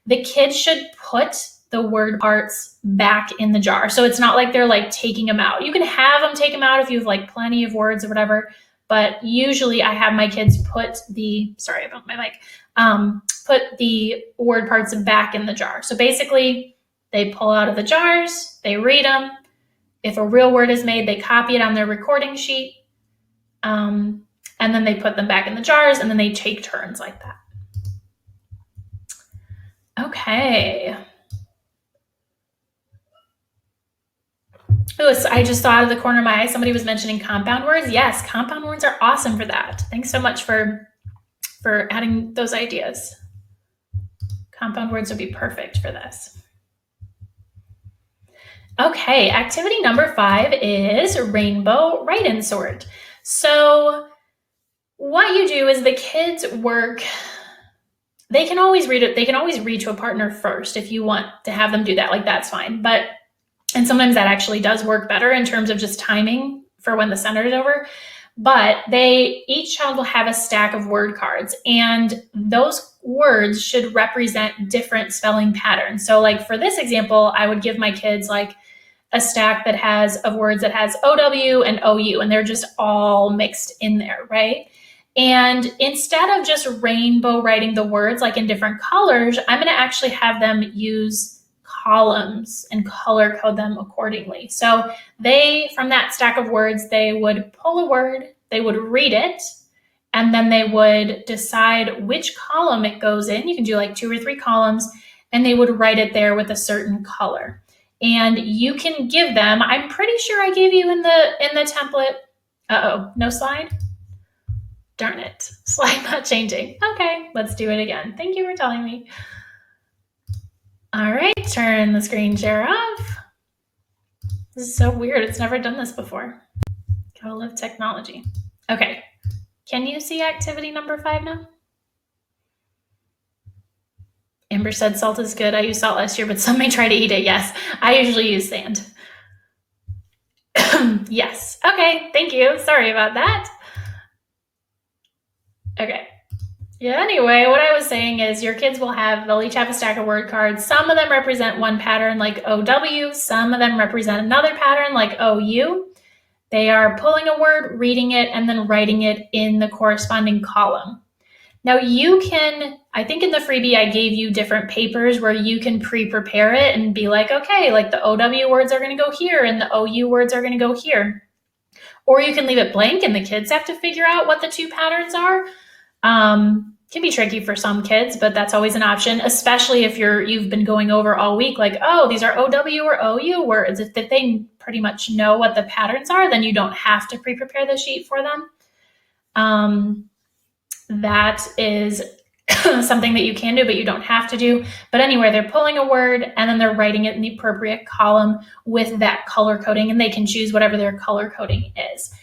the kids should put the word parts back in the jar. So it's not like they're like taking them out. You can have them take them out if you have like plenty of words or whatever, but usually I have my kids put the word parts back in the jar. So basically they pull out of the jars, they read them. If a real word is made, they copy it on their recording sheet. And then they put them back in the jars, and then they take turns like that. Okay. Oh, so I just saw out of the corner of my eye, somebody was mentioning compound words. Yes, compound words are awesome for that. Thanks so much for adding those ideas. Compound words would be perfect for this. Okay, activity number 5 is rainbow write and sort. So what you do is the kids work, they can always read it. They can always read to a partner first if you want to have them do that, like that's fine. And sometimes that actually does work better in terms of just timing for when the center is over. But each child will have a stack of word cards, and those words should represent different spelling patterns. So like for this example, I would give my kids like a stack that has of words that has OW and OU, and they're just all mixed in there, right? And instead of just rainbow writing the words like in different colors, I'm going to actually have them use columns and color code them accordingly. So they, from that stack of words, they would pull a word, they would read it, and then they would decide which column it goes in. You can do like 2 or 3 columns, and they would write it there with a certain color. And you can give them, I'm pretty sure I gave you in the template. Uh-oh, no slide? Darn it, slide not changing. Okay, let's do it again. Thank you for telling me. All right, turn the screen share off. This is so weird, it's never done this before. Gotta love technology. Okay, can you see activity number 5 now? Amber said salt is good. I used salt last year, but some may try to eat it. Yes, I usually use sand. Yes, okay, thank you. Sorry about that. Okay. Yeah, anyway, what I was saying is your kids they'll each have a stack of word cards. Some of them represent one pattern like OW. Some of them represent another pattern like OU. They are pulling a word, reading it, and then writing it in the corresponding column. Now you can, I think in the freebie I gave you different papers where you can pre-prepare it and be like, okay, like the OW words are going to go here and the OU words are going to go here. Or you can leave it blank and the kids have to figure out what the 2 patterns are. Can be tricky for some kids, but that's always an option, especially if you've been going over all week, like, oh, these are OW or OU words. If they pretty much know what the patterns are, then you don't have to pre-prepare the sheet for them. That is something that you can do, but you don't have to do. But anyway, they're pulling a word and then they're writing it in the appropriate column with that color coding, and they can choose whatever their color coding is.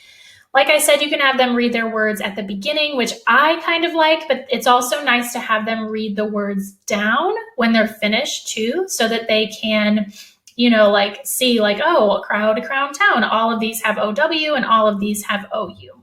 Like I said, you can have them read their words at the beginning, which I kind of like, but it's also nice to have them read the words down when they're finished too, so that they can, like see like, oh, crowd, crown, town. All of these have OW and all of these have OU.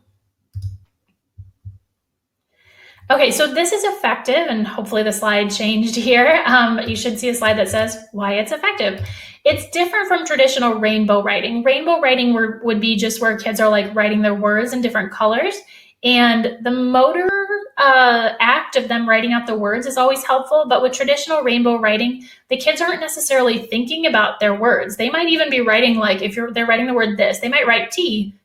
Okay, so this is effective, and hopefully the slide changed here. You should see a slide that says why it's effective. It's different from traditional rainbow writing. Rainbow writing would be just where kids are like writing their words in different colors, and the motor act of them writing out the words is always helpful. But with traditional rainbow writing, the kids aren't necessarily thinking about their words. They might even be writing, like if they're writing the word this, they might write T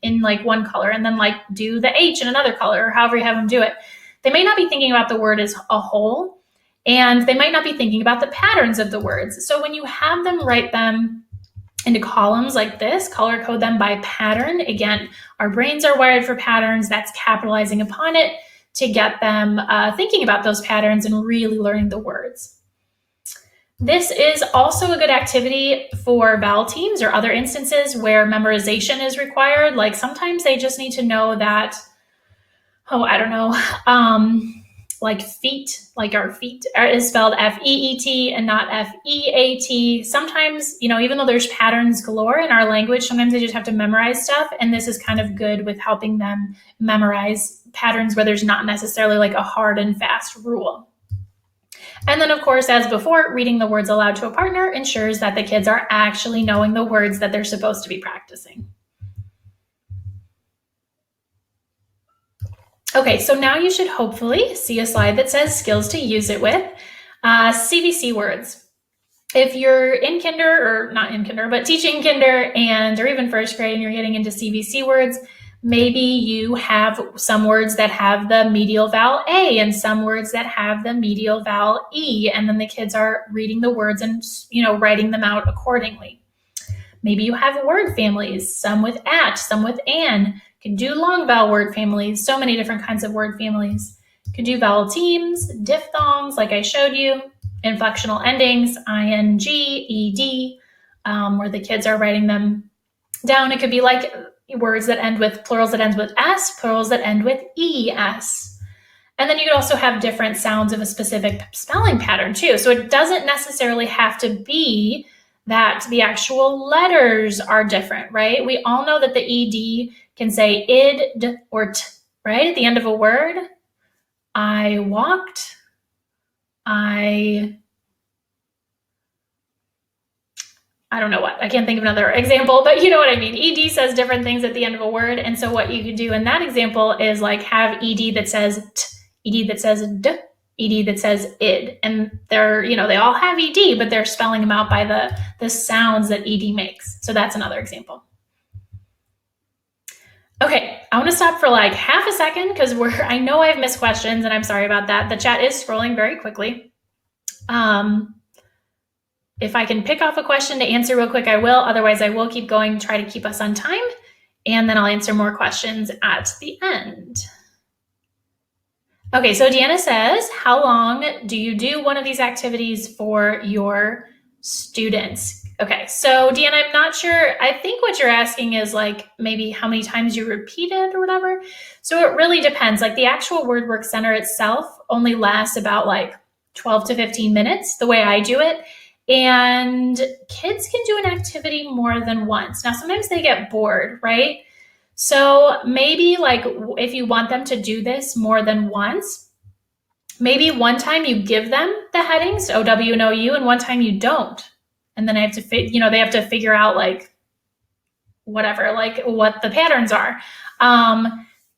in like one color and then like do the H in another color, or however you have them do it. They may not be thinking about the word as a whole, and they might not be thinking about the patterns of the words. So when you have them write them into columns like this, color code them by pattern. Again, our brains are wired for patterns. That's capitalizing upon it to get them thinking about those patterns and really learning the words. This is also a good activity for vowel teams or other instances where memorization is required. Like sometimes they just need to know that, like feet, like our feet is spelled F-E-E-T and not F-E-A-T. Sometimes, even though there's patterns galore in our language, sometimes they just have to memorize stuff. And this is kind of good with helping them memorize patterns where there's not necessarily like a hard and fast rule. And then, of course, as before, reading the words aloud to a partner ensures that the kids are actually knowing the words that they're supposed to be practicing. Okay, so now you should hopefully see a slide that says skills to use it with. CVC words. If you're in kinder, or not in kinder, but teaching kinder or even first grade and you're getting into CVC words, maybe you have some words that have the medial vowel A and some words that have the medial vowel E, and then the kids are reading the words and writing them out accordingly. Maybe you have word families, some with at, some with an. You can do long vowel word families, so many different kinds of word families. You can do vowel teams, diphthongs like I showed you, inflectional endings, ing, ed, where the kids are writing them down. It could be like words that end with plurals that ends with s, plurals that end with es. And then you could also have different sounds of a specific spelling pattern too. So it doesn't necessarily have to be that the actual letters are different, right? We all know that the ed can say id, d, or t, right? At the end of a word. I walked, I I don't know what, I can't think of another example, but you know what I mean. ED says different things at the end of a word. And so what you could do in that example is like have ED that says t, ED that says d, ED that says id. And they're, they all have ED, but they're spelling them out by the sounds that ED makes. So that's another example. Okay, I want to stop for like half a second because I know I've missed questions and I'm sorry about that. The chat is scrolling very quickly. If I can pick off a question to answer real quick, I will. Otherwise, I will keep going, try to keep us on time, and then I'll answer more questions at the end. Okay, so Deanna says, how long do you do one of these activities for your students? Okay, so Deanna, I'm not sure. I think what you're asking is like maybe how many times you repeat it or whatever. So it really depends. Like the actual WordWorks Center itself only lasts about like 12 to 15 minutes, the way I do it. And kids can do an activity more than once. Now, sometimes they get bored, right? So maybe like if you want them to do this more than once, maybe one time you give them the headings, OW and OU, and one time you don't. And then I have to, they have to figure out like whatever, like what the patterns are.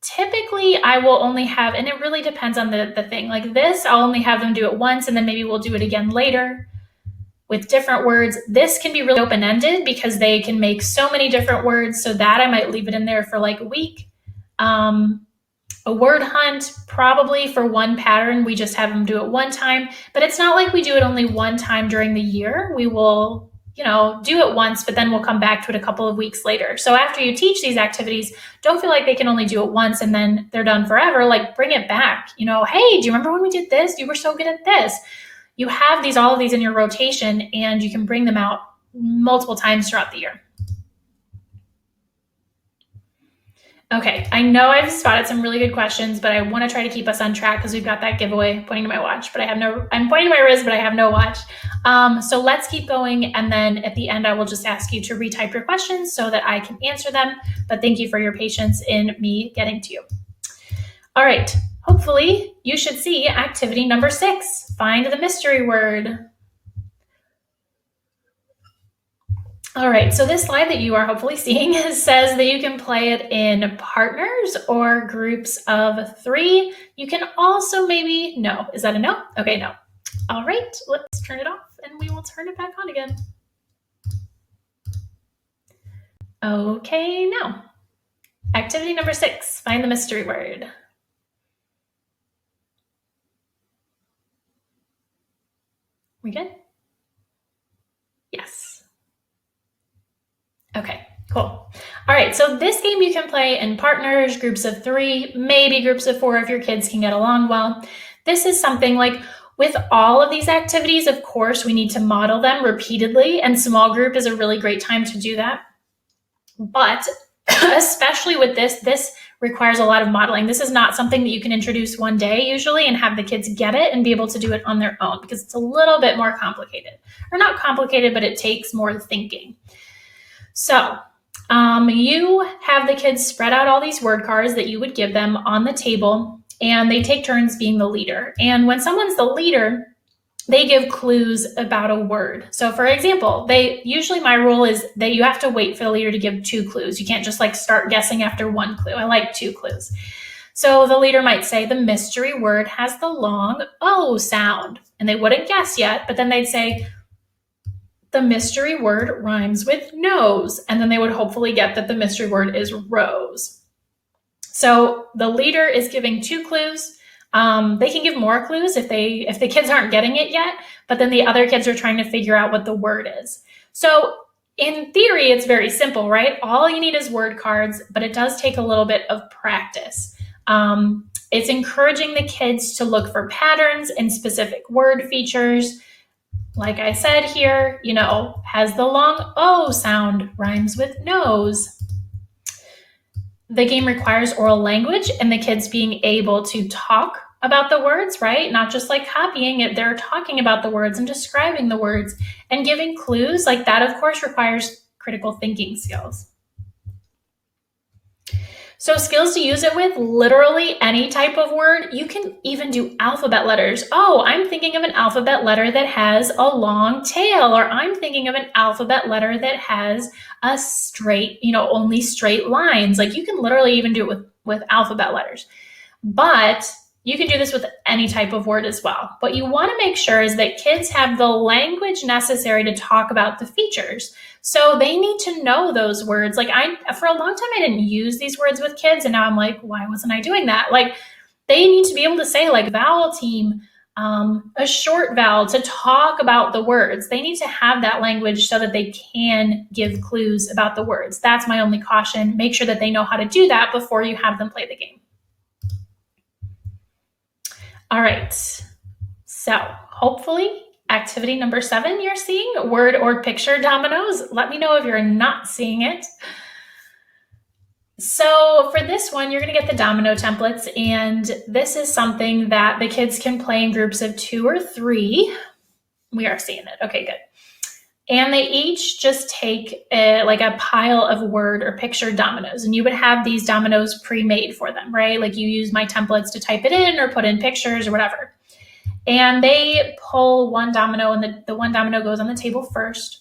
Typically I will only have, and it really depends on the thing. Like this, I'll only have them do it once and then maybe we'll do it again later with different words. This can be really open-ended because they can make so many different words, so that I might leave it in there for like a week. A word hunt, probably for one pattern, we just have them do it one time, but it's not like we do it only one time during the year. We will, do it once, but then we'll come back to it a couple of weeks later. So after you teach these activities, don't feel like they can only do it once and then they're done forever. Like bring it back, hey, do you remember when we did this? You were so good at this. You have all of these in your rotation and you can bring them out multiple times throughout the year. Okay, I know I've spotted some really good questions, but I want to try to keep us on track because we've got that giveaway, pointing to my watch, but I'm pointing to my wrist, but I have no watch. So let's keep going. And then at the end, I will just ask you to retype your questions so that I can answer them. But thank you for your patience in me getting to you. All right. Hopefully you should see activity number 6, find the mystery word. All right, so this slide that you are hopefully seeing says that you can play it in partners or groups of 3. You can also maybe, no, is that a no? Okay, no. All right, let's turn it off and we will turn it back on again. Okay, now, activity number 6, find the mystery word. We good? Yes. Okay, cool. All right, so this game you can play in partners, groups of 3, maybe groups of 4 if your kids can get along well. This is something like with all of these activities, of course, we need to model them repeatedly, and small group is a really great time to do that. But especially with this requires a lot of modeling. This is not something that you can introduce one day usually and have the kids get it and be able to do it on their own because it's a little bit more complicated. Or not complicated, but it takes more thinking. So you have the kids spread out all these word cards that you would give them on the table, and they take turns being the leader. And when someone's the leader, they give clues about a word. So for example, usually my rule is that you have to wait for the leader to give 2 clues. You can't just like start guessing after 1 clue. I like 2 clues. So the leader might say the mystery word has the long O sound, and they wouldn't guess yet, but then they'd say the mystery word rhymes with nose, and then they would hopefully get that the mystery word is rose. So the leader is giving 2 clues. They can give more clues if the kids aren't getting it yet, but then the other kids are trying to figure out what the word is. So in theory, it's very simple, right? All you need is word cards, but it does take a little bit of practice. It's encouraging the kids to look for patterns in specific word features. Like I said here, has the long O sound, rhymes with nose. The game requires oral language and the kids being able to talk about the words, right? Not just like copying it, they're talking about the words and describing the words and giving clues. Like that, of course, requires critical thinking skills. So skills to use it with literally any type of word. You can even do alphabet letters. Oh, I'm thinking of an alphabet letter that has a long tail, or I'm thinking of an alphabet letter that has a straight, only straight lines. Like you can literally even do it with alphabet letters. But you can do this with any type of word as well. What you want to make sure is that kids have the language necessary to talk about the features. So they need to know those words. Like for a long time, I didn't use these words with kids. And now I'm like, why wasn't I doing that? Like they need to be able to say like vowel team, a short vowel, to talk about the words. They need to have that language so that they can give clues about the words. That's my only caution. Make sure that they know how to do that before you have them play the game. All right, so hopefully activity number 7 you're seeing, word or picture dominoes. Let me know if you're not seeing it. So for this one, you're going to get the domino templates, and this is something that the kids can play in groups of 2 or 3. We are seeing it. Okay, good. And they each just take a pile of word or picture dominoes, and you would have these dominoes pre-made for them, right? Like you use my templates to type it in or put in pictures or whatever. And they pull one domino, and the one domino goes on the table first.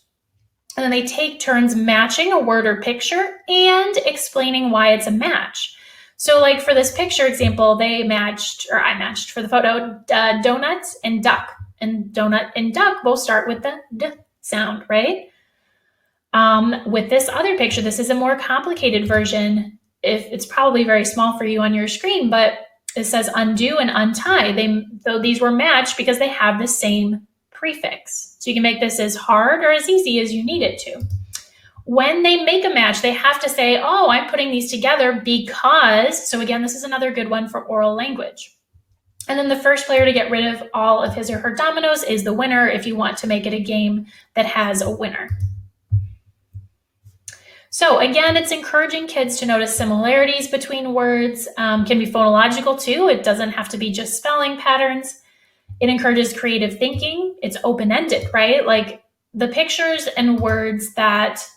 And then they take turns matching a word or picture and explaining why it's a match. So like for this picture example, I matched for the photo, donuts and duck. And donut and duck both start with the D sound, right? With this other picture, this is a more complicated version. It's probably very small for you on your screen, but it says undo and untie. These were matched because they have the same prefix. So you can make this as hard or as easy as you need it to. When they make a match, they have to say, oh, I'm putting these together because, so again, this is another good one for oral language. And then the first player to get rid of all of his or her dominoes is the winner if you want to make it a game that has a winner. So again, it's encouraging kids to notice similarities between words. Can be phonological too. It doesn't have to be just spelling patterns. It encourages creative thinking. It's open-ended, right? Like the pictures and words that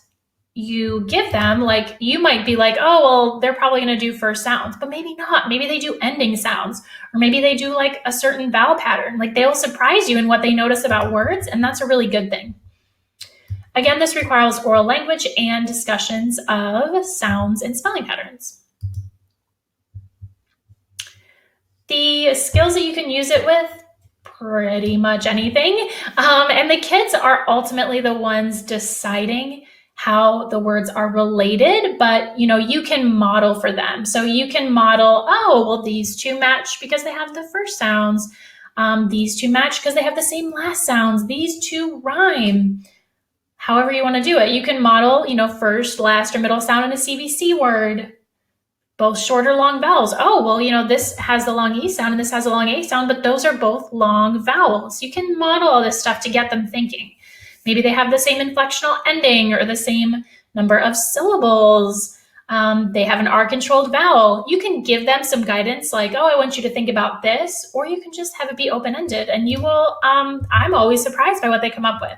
you give them, like you might be like, oh, well, they're probably going to do first sounds, but maybe not. Maybe they do ending sounds, or maybe they do like a certain vowel pattern. Like they'll surprise you in what they notice about words, and that's a really good thing. Again, this requires oral language and discussions of sounds and spelling patterns. The skills that you can use it with, pretty much anything. And the kids are ultimately the ones deciding how the words are related, but you can model for them. So you can model, oh, well, these two match because they have the first sounds. These two match because they have the same last sounds. These two rhyme. However you want to do it. You can model, first, last, or middle sound in a CVC word. Both short or long vowels. Oh, well, this has the long E sound and this has a long A sound, but those are both long vowels. You can model all this stuff to get them thinking. Maybe they have the same inflectional ending or the same number of syllables. They have an R-controlled vowel. You can give them some guidance like, oh, I want you to think about this, or you can just have it be open-ended, and you will, I'm always surprised by what they come up with.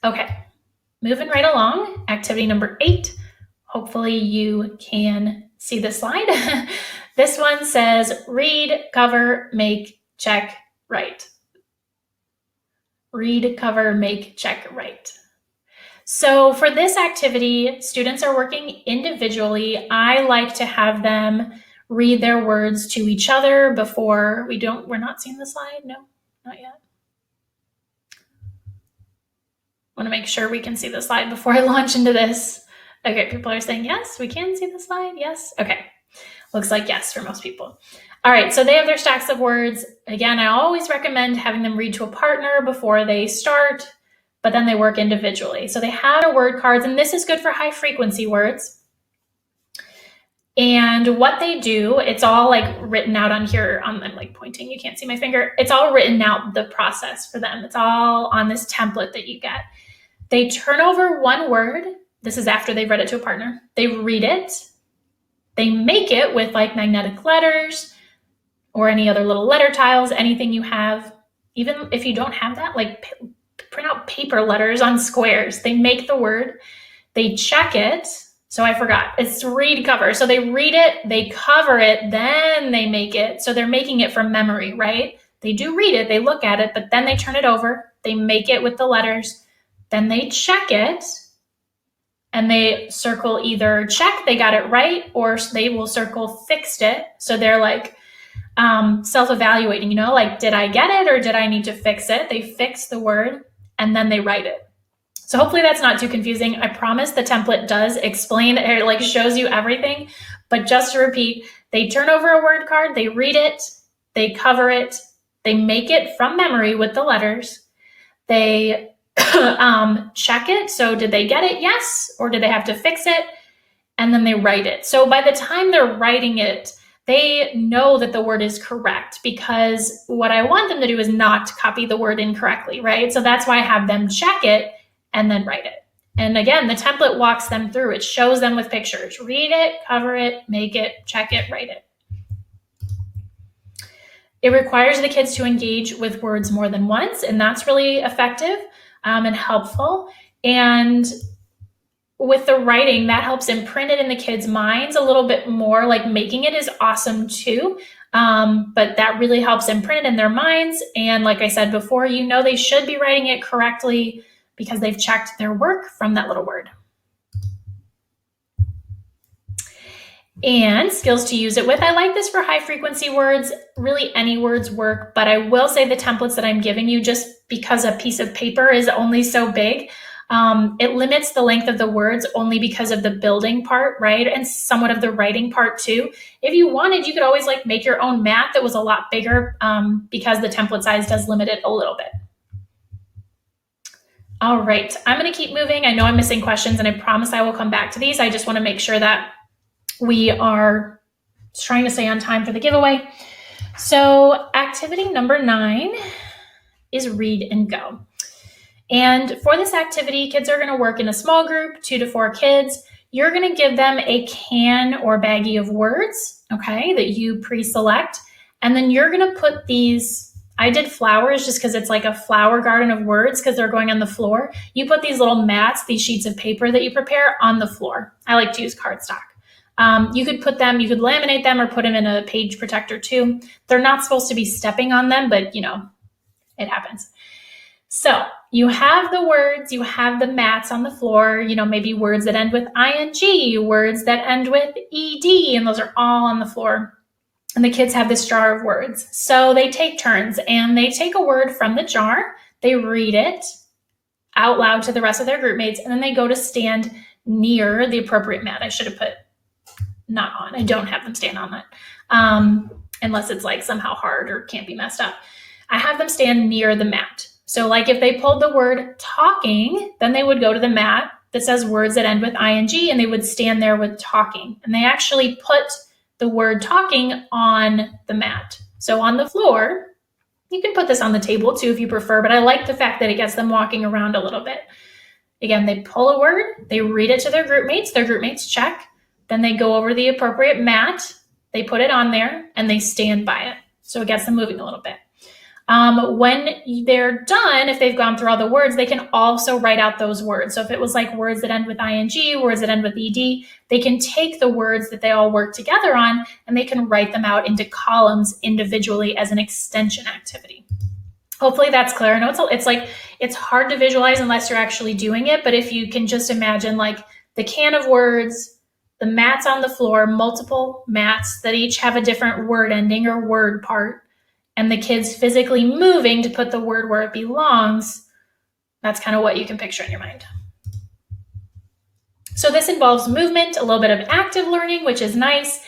Okay, moving right along, activity number 8. Hopefully you can see the slide. This one says, read, cover, make, check, write. Read, cover, make, check, write. So for this activity, students are working individually. I like to have them read their words to each other before we're not seeing the slide? No, not yet. I want to make sure we can see the slide before I launch into this. Okay, people are saying yes, we can see the slide, yes. Okay, looks like yes for most people. All right, so they have their stacks of words. Again, I always recommend having them read to a partner before they start, but then they work individually. So they have their word cards, and this is good for high frequency words. And what they do, it's all like written out on here. I'm like pointing, you can't see my finger. It's all written out, the process for them. It's all on this template that you get. They turn over one word. This is after they've read it to a partner. They read it. They make it with like magnetic letters or any other little letter tiles, anything you have. Even if you don't have that, like print out paper letters on squares. They make the word. They check it. So I forgot. It's read, cover. So they read it, they cover it, then they make it. So they're making it from memory, right? They do read it, they look at it, but then they turn it over, they make it with the letters, then they check it, and they circle either check, they got it right, or they will circle fixed it. So they're like self-evaluating, like, did I get it or did I need to fix it? They fix the word and then they write it. So hopefully that's not too confusing. I promise the template does explain, it like shows you everything. But just to repeat, they turn over a word card, they read it, they cover it, they make it from memory with the letters, they check it. So did they get it? Yes. Or did they have to fix it? And then they write it. So by the time they're writing it, they know that the word is correct, because what I want them to do is not copy the word incorrectly, right? So that's why I have them check it and then write it. And again, the template walks them through. It shows them with pictures. Read it, cover it, make it, check it, write it. It requires the kids to engage with words more than once, and that's really effective and helpful. And with the writing, that helps imprint it in the kids' minds a little bit more. Like, making it is awesome too, but that really helps imprint it in their minds. And like I said before, they should be writing it correctly because they've checked their work from that little word. And skills to use it with. I like this for high frequency words. Really, any words work, but I will say the templates that I'm giving you, just because a piece of paper is only so big, it limits the length of the words only because of the building part, right? And somewhat of the writing part too. If you wanted, you could always make your own mat that was a lot bigger, because the template size does limit it a little bit. All right, I'm going to keep moving. I know I'm missing questions, and I promise I will come back to these. I just want to make sure that we are trying to stay on time for the giveaway. So activity number 9 is read and go. And for this activity, kids are going to work in a small group, 2 to 4 kids. You're going to give them a can or baggie of words, okay, that you pre-select. And then you're going to put these, I did flowers just because it's like a flower garden of words because they're going on the floor. You put these little mats, these sheets of paper that you prepare, on the floor. I like to use cardstock. You could laminate them or put them in a page protector too. They're not supposed to be stepping on them, but it happens. So you have the words, you have the mats on the floor, maybe words that end with ing, words that end with ed, and those are all on the floor. And the kids have this jar of words. So they take turns and they take a word from the jar, they read it out loud to the rest of their group mates, and then they go to stand near the appropriate mat. I should have put not on. I don't have them stand on that, unless it's somehow hard or can't be messed up. I have them stand near the mat. So if they pulled the word talking, then they would go to the mat that says words that end with ing, and they would stand there with talking. And they actually put the word talking on the mat. So on the floor, you can put this on the table too if you prefer, but I like the fact that it gets them walking around a little bit. Again, they pull a word, they read it to their group mates check, then they go over the appropriate mat, they put it on there, and they stand by it. So it gets them moving a little bit. When they're done, if they've gone through all the words, they can also write out those words. So if it was words that end with ing, words that end with ed, they can take the words that they all work together on and they can write them out into columns individually as an extension activity. Hopefully that's clear. I know it's hard to visualize unless you're actually doing it, but if you can just imagine the can of words, the mats on the floor, multiple mats that each have a different word ending or word part, and the kids physically moving to put the word where it belongs, that's kind of what you can picture in your mind. So this involves movement, a little bit of active learning, which is nice.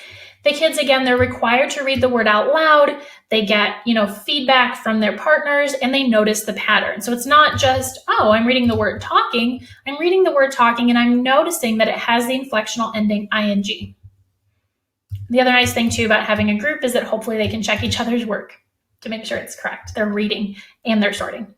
The kids, again, they're required to read the word out loud. They get, feedback from their partners, and they notice the pattern. So it's not just, oh, I'm reading the word talking. I'm reading the word talking, and I'm noticing that it has the inflectional ending ing. The other nice thing, too, about having a group is that hopefully they can check each other's work to make sure it's correct. They're reading and they're sorting.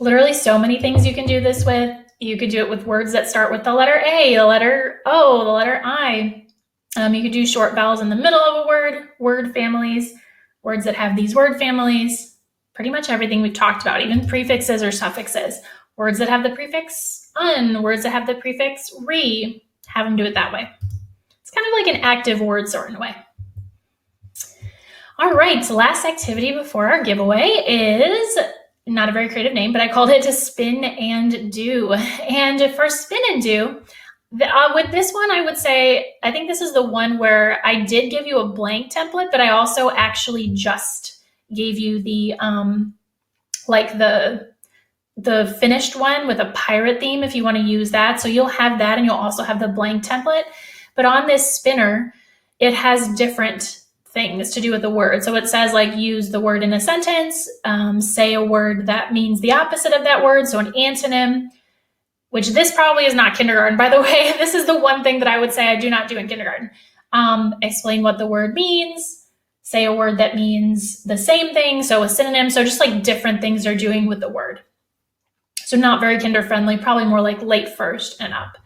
Literally so many things you can do this with. You could do it with words that start with the letter A, the letter O, the letter I. You could do short vowels in the middle of a word families, words that have these word families, pretty much everything we've talked about, even prefixes or suffixes. Words that have the prefix un, words that have the prefix re, have them do it that way. It's kind of like an active word sort in a way. All right, so last activity before our giveaway is not a very creative name, but I called it to spin and do. And for spin and do, with this one, I would say, I think this is the one where I did give you a blank template, but I also actually just gave you the the finished one with a pirate theme if you want to use that. So you'll have that and you'll also have the blank template. But on this spinner, it has different things to do with the word. So it says like use the word in a sentence, say a word that means the opposite of that word. So an antonym, which this probably is not kindergarten, by the way. This is the one thing that I would say I do not do in kindergarten. Explain what the word means, say a word that means the same thing. So a synonym, so just like different things they're doing with the word. So not very kinder friendly, probably more like late first and up.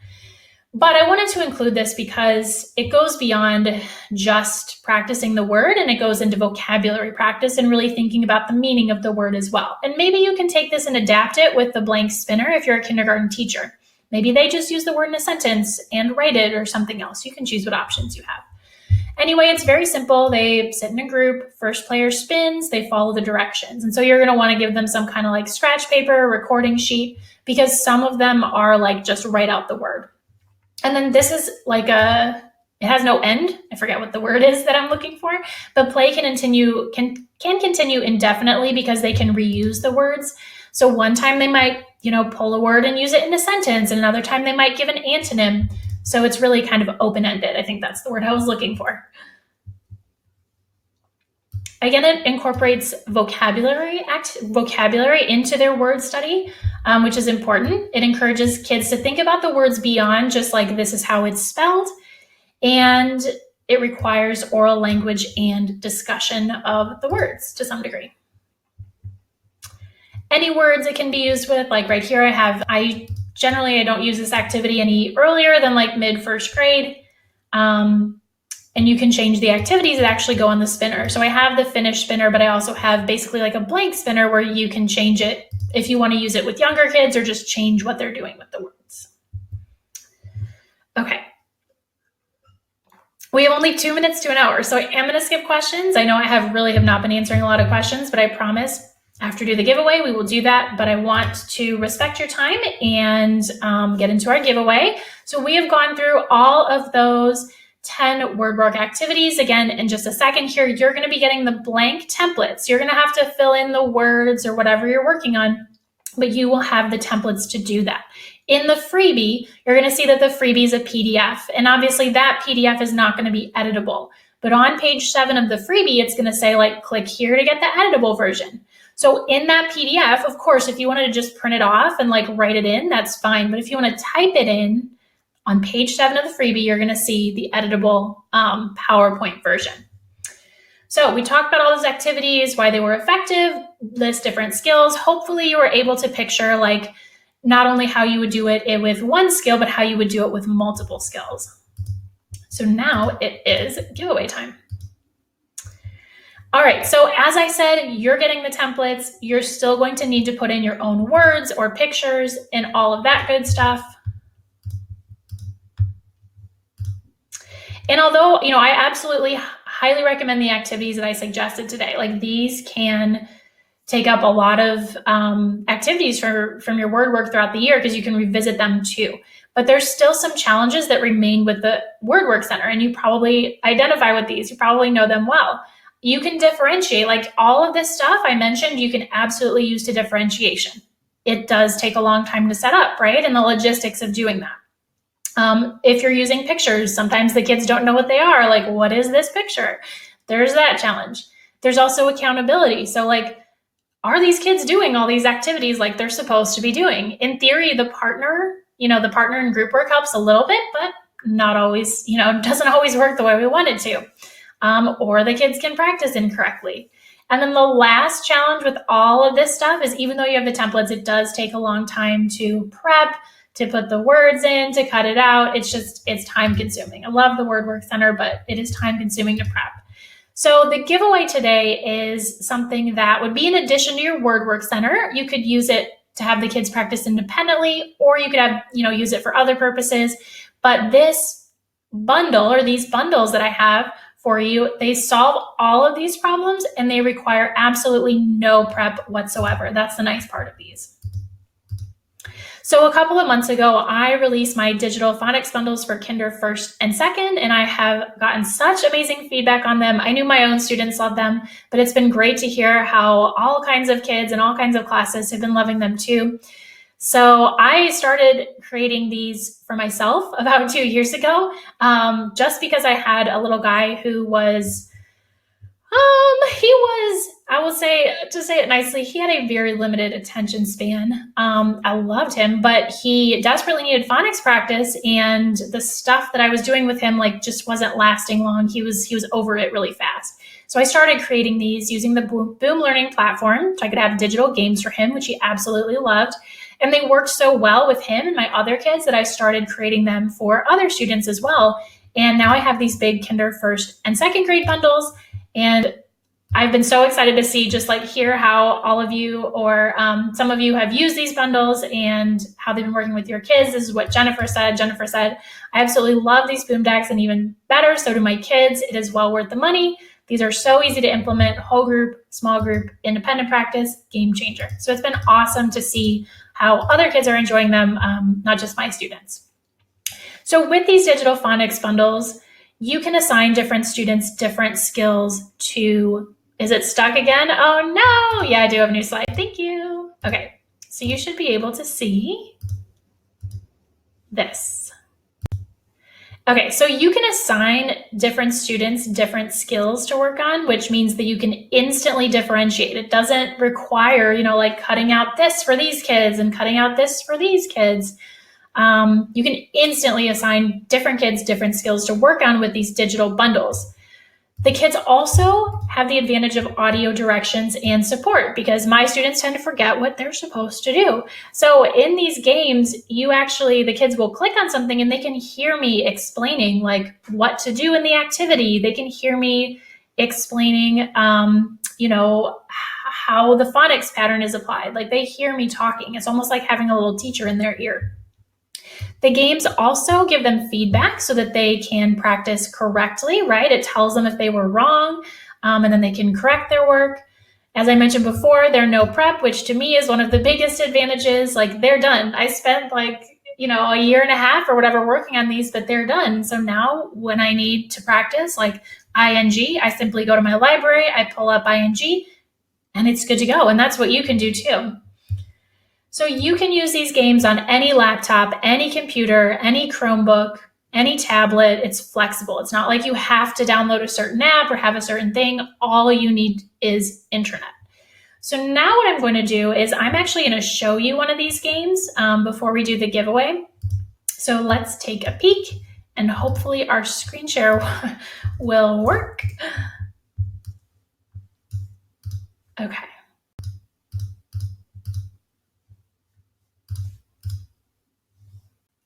But I wanted to include this because it goes beyond just practicing the word and it goes into vocabulary practice and really thinking about the meaning of the word as well. And maybe you can take this and adapt it with the blank spinner if you're a kindergarten teacher. Maybe they just use the word in a sentence and write it or something else. You can choose what options you have. Anyway, it's very simple. They sit in a group, first player spins, they follow the directions. And so you're going to want to give them some kind of like scratch paper, recording sheet, because some of them are like just write out the word. And then this is like it has no end. I forget what the word is that I'm looking for, but play can continue indefinitely because they can reuse the words. So one time they might, pull a word and use it in a sentence, and another time they might give an antonym. So it's really kind of open-ended. I think that's the word I was looking for. Again, it incorporates vocabulary into their word study, which is important. It encourages kids to think about the words beyond just like this is how it's spelled. And it requires oral language and discussion of the words to some degree. Any words it can be used with, like right here I don't use this activity any earlier than like mid-first grade. And you can change the activities that actually go on the spinner. So I have the finished spinner, but I also have basically like a blank spinner where you can change it if you want to use it with younger kids or just change what they're doing with the words. Okay. We have only 2 minutes to an hour, so I am going to skip questions. I know I have not been answering a lot of questions, but I promise after do the giveaway, we will do that. But I want to respect your time and get into our giveaway. So we have gone through all of those 10 word work activities. Again, in just a second here, you're going to be getting the blank templates. You're going to have to fill in the words or whatever you're working on, but you will have the templates to do that. In the freebie, you're going to see that the freebie is a PDF, and obviously that PDF is not going to be editable. But on page 7 of the freebie, it's going to say like, click here to get the editable version. So in that PDF, of course, if you wanted to just print it off and like write it in, that's fine. But if you want to type it in, on page 7 of the freebie, you're going to see the editable PowerPoint version. So we talked about all those activities, why they were effective, list different skills. Hopefully you were able to picture like not only how you would do it with one skill, but how you would do it with multiple skills. So now it is giveaway time. All right, so as I said, you're getting the templates. You're still going to need to put in your own words or pictures and all of that good stuff. And although, I absolutely highly recommend the activities that I suggested today. Like these can take up a lot of activities from your word work throughout the year because you can revisit them too. But there's still some challenges that remain with the Word Work Center, and you probably identify with these. You probably know them well. You can differentiate, like all of this stuff I mentioned, you can absolutely use to differentiation. It does take a long time to set up, right? And the logistics of doing that. If you're using pictures, sometimes the kids don't know what they are. Like, what is this picture? There's that challenge. There's also accountability. So like, are these kids doing all these activities like they're supposed to be doing? In theory, the partner in group work helps a little bit, but not always, doesn't always work the way we want it to. Or the kids can practice incorrectly. And then the last challenge with all of this stuff is even though you have the templates, it does take a long time to prep, to put the words in, to cut it out. It's time consuming. I love the Word Work Center, but it is time consuming to prep. So the giveaway today is something that would be in addition to your Word Work Center. You could use it to have the kids practice independently, or you could have, use it for other purposes. But this bundle, or these bundles that I have for you, they solve all of these problems and they require absolutely no prep whatsoever. That's the nice part of these. So a couple of months ago, I released my digital phonics bundles for Kinder First and Second, and I have gotten such amazing feedback on them. I knew my own students loved them, but it's been great to hear how all kinds of kids and all kinds of classes have been loving them too. So I started creating these for myself about 2 years ago, just because I had a little guy who was, I will say, to say it nicely, he had a very limited attention span. I loved him, but he desperately needed phonics practice, and the stuff that I was doing with him just wasn't lasting long. He was over it really fast. So I started creating these using the Boom Learning platform, so I could have digital games for him, which he absolutely loved. And they worked so well with him and my other kids that I started creating them for other students as well. And now I have these big Kinder First and Second grade bundles. And I've been so excited to see, hear how all of you, or some of you, have used these bundles and how they've been working with your kids. This is what Jennifer said. Jennifer said, I absolutely love these boom decks, and even better, so do my kids. It is well worth the money. These are so easy to implement: whole group, small group, independent practice, game changer. So it's been awesome to see how other kids are enjoying them, not just my students. So with these digital phonics bundles, you can assign different students different skills to. Is it stuck again? Oh no! Yeah, I do have a new slide. Thank you. Okay, so you should be able to see this. Okay, so you can assign different students different skills to work on, which means that you can instantly differentiate. It doesn't require, cutting out this for these kids and cutting out this for these kids. You can instantly assign different kids different skills to work on with these digital bundles. The kids also have the advantage of audio directions and support, because my students tend to forget what they're supposed to do. So in these games, the kids will click on something and they can hear me explaining what to do in the activity. They can hear me explaining, how the phonics pattern is applied. They hear me talking. It's almost like having a little teacher in their ear. The games also give them feedback so that they can practice correctly, right? It tells them if they were wrong, and then they can correct their work. As I mentioned before, they're no prep, which to me is one of the biggest advantages. They're done. I spent a year and a half or whatever working on these, but they're done. So now when I need to practice ING, I simply go to my library, I pull up ING, and it's good to go. And that's what you can do too. So you can use these games on any laptop, any computer, any Chromebook, any tablet. It's flexible. It's not like you have to download a certain app or have a certain thing. All you need is internet. So now what I'm going to do is I'm actually going to show you one of these games before we do the giveaway. So let's take a peek, and hopefully our screen share will work. Okay.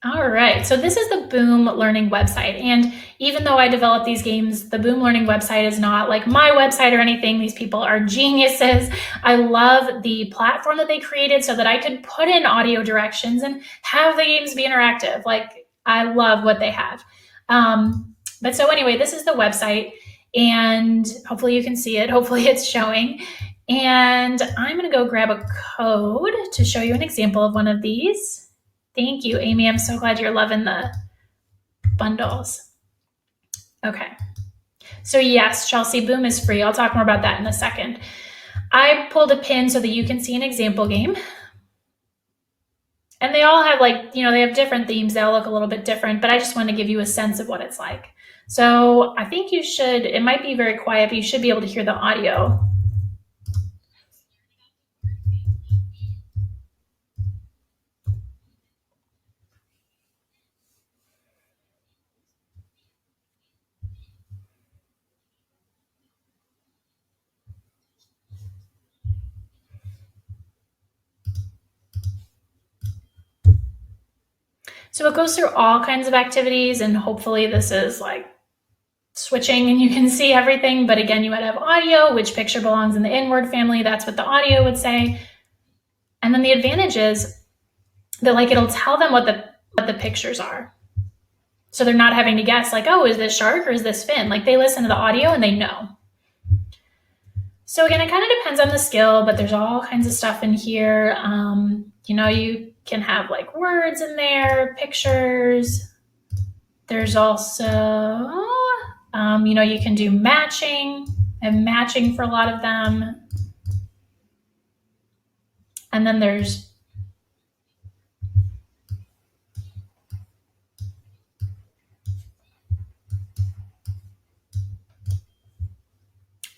All right, so this is the Boom Learning website. And even though I developed these games, the Boom Learning website is not like my website or anything. These people are geniuses. I love the platform that they created so that I could put in audio directions and have the games be interactive. I love what they have. But so anyway, this is the website, and hopefully you can see it. Hopefully it's showing. And I'm gonna go grab a code to show you an example of one of these. Thank you, Amy. I'm so glad you're loving the bundles. Okay. So yes, Chelsea, Boom is free. I'll talk more about that in a second. I pulled a pin so that you can see an example game. And they all have they have different themes. They all look a little bit different, but I just want to give you a sense of what it's like. So I think it might be very quiet, but you should be able to hear the audio. So it goes through all kinds of activities, and hopefully this is switching and you can see everything. But again, you would have audio, which picture belongs in the inward family. That's what the audio would say. And then the advantage is that like it'll tell them what the pictures are. So they're not having to guess like, oh, is this shark or is this fin? Like they listen to the audio and they know. So again, it kind of depends on the skill, but there's all kinds of stuff in here. You can have like words in there, pictures. There's also, you can do matching and matching for a lot of them. And then there's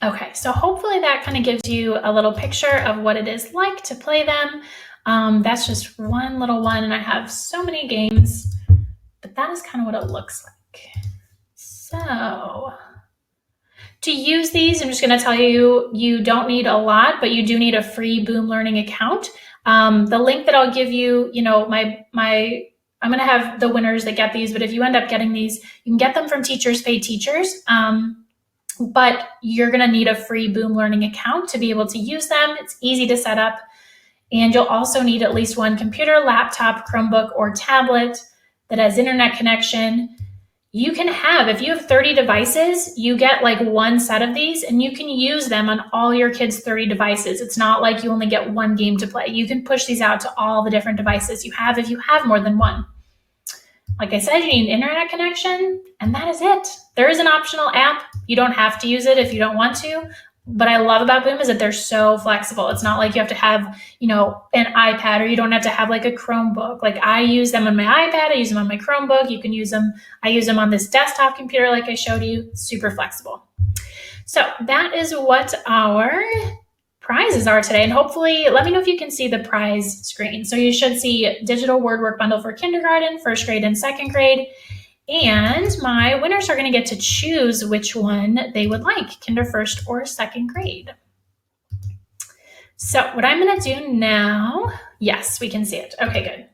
okay, so hopefully that kind of gives you a little picture of what it is like to play them. That's just one little one, and I have so many games, but that is kind of what it looks like. So to use these, I'm just going to tell you, you don't need a lot, but you do need a free Boom Learning account. The link that I'll give you, I'm going to have the winners that get these, but if you end up getting these, you can get them from Teachers Pay Teachers. But you're going to need a free Boom Learning account to be able to use them. It's easy to set up. And you'll also need at least one computer, laptop, Chromebook, or tablet that has internet connection. You can have, if you have 30 devices, you get like one set of these and you can use them on all your kids' 30 devices. It's not like you only get one game to play. You can push these out to all the different devices you have if you have more than one. Like I said, you need an internet connection, and that is it. There is an optional app. You don't have to use it if you don't want to. But I love about Boom is that they're so flexible. It's not like you have to have, an iPad, or you don't have to have like a Chromebook. Like I use them on my iPad. I use them on my Chromebook. You can use them. I use them on this desktop computer like I showed you. Super flexible. So that is what our prizes are today. And hopefully, let me know if you can see the prize screen. So you should see digital word work bundle for kindergarten, first grade, and second grade. And my winners are going to get to choose which one they would like, kinder, first, or second grade. So what I'm going to do now, yes, we can see it. Okay, good.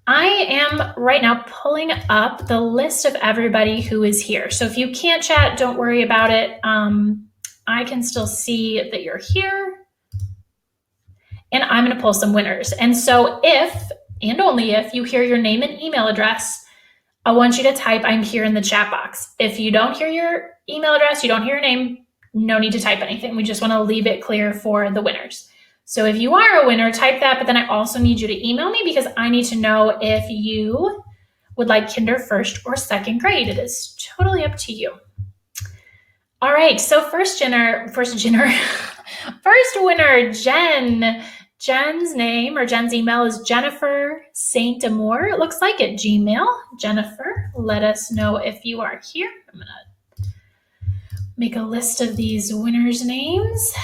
I am right now pulling up the list of everybody who is here. So if you can't chat, don't worry about it. I can still see that you're here. And I'm going to pull some winners. And so if, and only if, you hear your name and email address, I want you to type "I'm here" in the chat box. If you don't hear your email address, you don't hear your name, no need to type anything. We just want to leave it clear for the winners. So if you are a winner, type that, but then I also need you to email me because I need to know if you would like kinder, first, or second grade. It is totally up to you. All right, so first winner, Jen. Jen's name or Jen's email is Jennifer Saint Amour, it looks like, at Gmail. Jennifer, let us know if you are here. I'm going to make a list of these winners' names.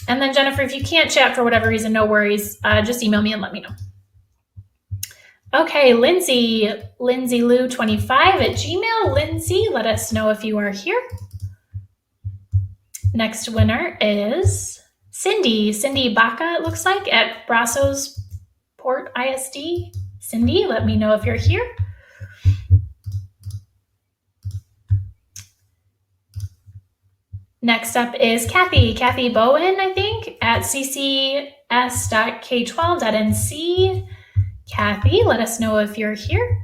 And then Jennifer, if you can't chat for whatever reason, no worries. Just email me and let me know. Okay, Lindsay Lou 25 at Gmail. Lindsay, let us know if you are here. Next winner is Cindy Baca, it looks like, at Brazos Port ISD. Cindy, let me know if you're here. Next up is Kathy Bowen, I think, at ccs.k12.nc. Kathy, let us know if you're here.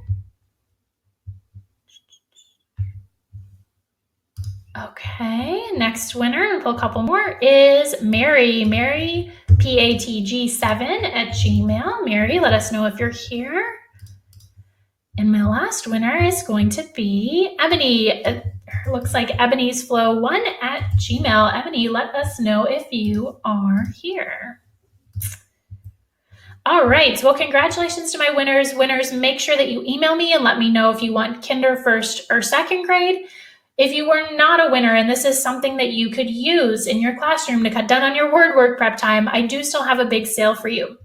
Okay, next winner, and pull a couple more, is Mary PATG7 at Gmail. Mary, let us know if you're here. And my last winner is going to be Ebony. It looks like Ebony's Flow 1 at Gmail. Ebony, let us know if you are here. All right, well, congratulations to my winners. Winners, make sure that you email me and let me know if you want kinder, first, or second grade. If you were not a winner and this is something that you could use in your classroom to cut down on your word work prep time, I do still have a big sale for you.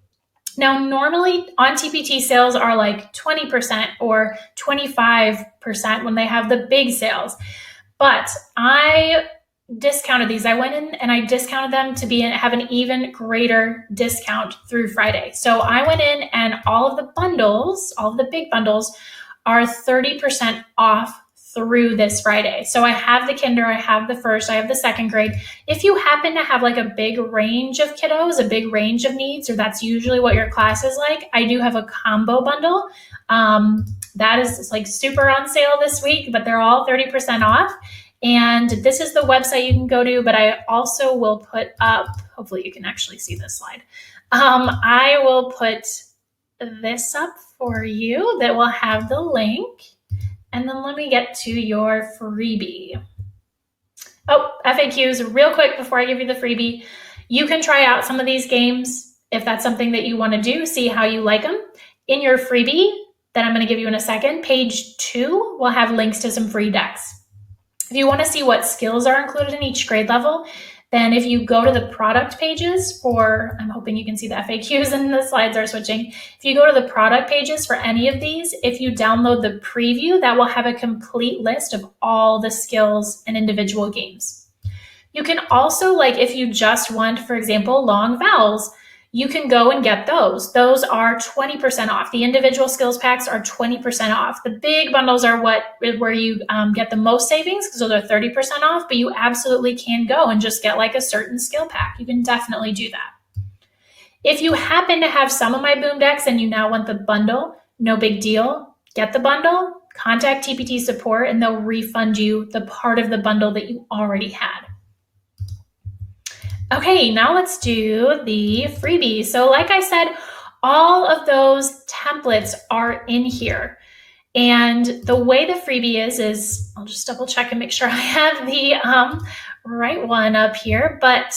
Now, normally on TPT sales are like 20% or 25% when they have the big sales, but I discounted these. I went in and I discounted them to have an even greater discount through Friday. So I went in and all of the bundles, all of the big bundles, are 30% off through this Friday. So I have the kinder, I have the first, I have the second grade. If you happen to have like a big range of kiddos, a big range of needs, or that's usually what your class is like, I do have a combo bundle. That is like super on sale this week, but they're all 30% off. And this is the website you can go to, but I also will put up, hopefully you can actually see this slide. I will put this up for you that will have the link. And then let me get to your freebie. Oh, FAQs real quick before I give you the freebie. You can try out some of these games if that's something that you want to do, see how you like them. In your freebie that I'm going to give you in a second, page 2 will have links to some free decks. If you want to see what skills are included in each grade level, then if you go to the product pages for, I'm hoping you can see the FAQs and the slides are switching. If you go to the product pages for any of these, if you download the preview, that will have a complete list of all the skills and individual games. You can also, like if you just want, for example, long vowels, you can go and get those. Those are 20% off. The individual skills packs are 20% off. The big bundles are where you get the most savings because those are 30% off, but you absolutely can go and just get like a certain skill pack. You can definitely do that. If you happen to have some of my boom decks and you now want the bundle, no big deal. Get the bundle, contact TPT support, and they'll refund you the part of the bundle that you already had. Okay, now let's do the freebie. So like I said, all of those templates are in here. And the way the freebie is I'll just double check and make sure I have the right one up here. But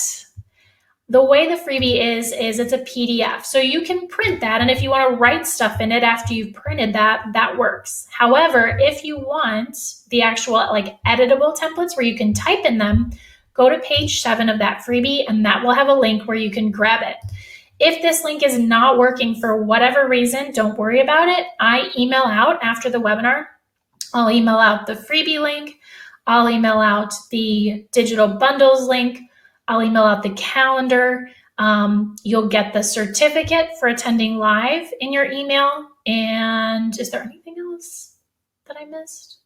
the way the freebie is it's a PDF. So you can print that. And if you want to write stuff in it after you've printed that, that works. However, if you want the actual like editable templates where you can type in them, go to page 7 of that freebie and that will have a link where you can grab it. If this link is not working for whatever reason, don't worry about it. I email out after the webinar. I'll email out the freebie link. I'll email out the digital bundles link. I'll email out the calendar. You'll get the certificate for attending live in your email. And is there anything else that I missed?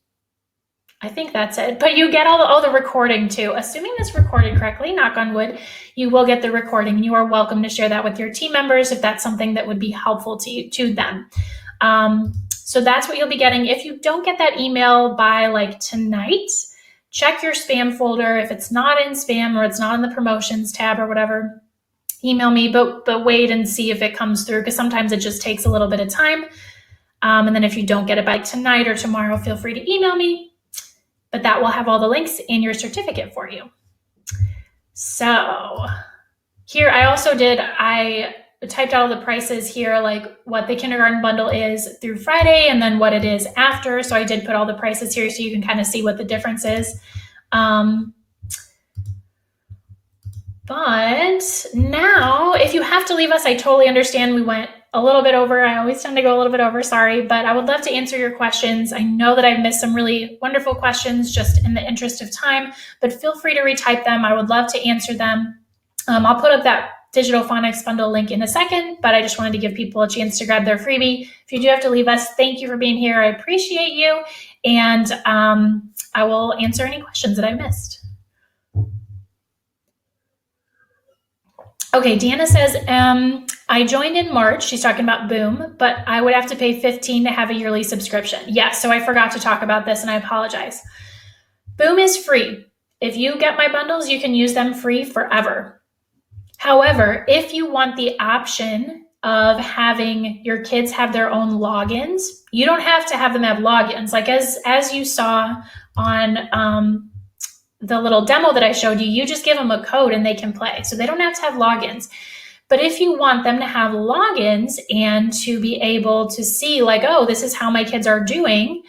I think that's it, but you get all the recording too. Assuming this recorded correctly, knock on wood, you will get the recording and you are welcome to share that with your team members if that's something that would be helpful to them. So that's what you'll be getting. If you don't get that email by like tonight, check your spam folder. If it's not in spam or it's not in the promotions tab or whatever, email me, but wait and see if it comes through because sometimes it just takes a little bit of time. And then if you don't get it by tonight or tomorrow, feel free to email me. But that will have all the links in your certificate for you. So here I typed out all the prices here, like what the kindergarten bundle is through Friday and then what it is after. So I did put all the prices here so you can kind of see what the difference is. But now if you have to leave us, I totally understand. We went a little bit over. I always tend to go a little bit over, sorry, but I would love to answer your questions. I know that I've missed some really wonderful questions just in the interest of time, but feel free to retype them. I would love to answer them. I'll put up that digital phonics bundle link in a second, but I just wanted to give people a chance to grab their freebie. If you do have to leave us, thank you for being here. I appreciate you. And I will answer any questions that I missed. Okay, Deanna says, I joined in March. She's talking about Boom, but I would have to pay $15 to have a yearly subscription. Yes, so I forgot to talk about this and I apologize. Boom is free. If you get my bundles, you can use them free forever. However, if you want the option of having your kids have their own logins, you don't have to have them have logins. Like as you saw on the little demo that I showed you, you just give them a code and they can play. So they don't have to have logins. But if you want them to have logins and to be able to see like, oh, this is how my kids are doing,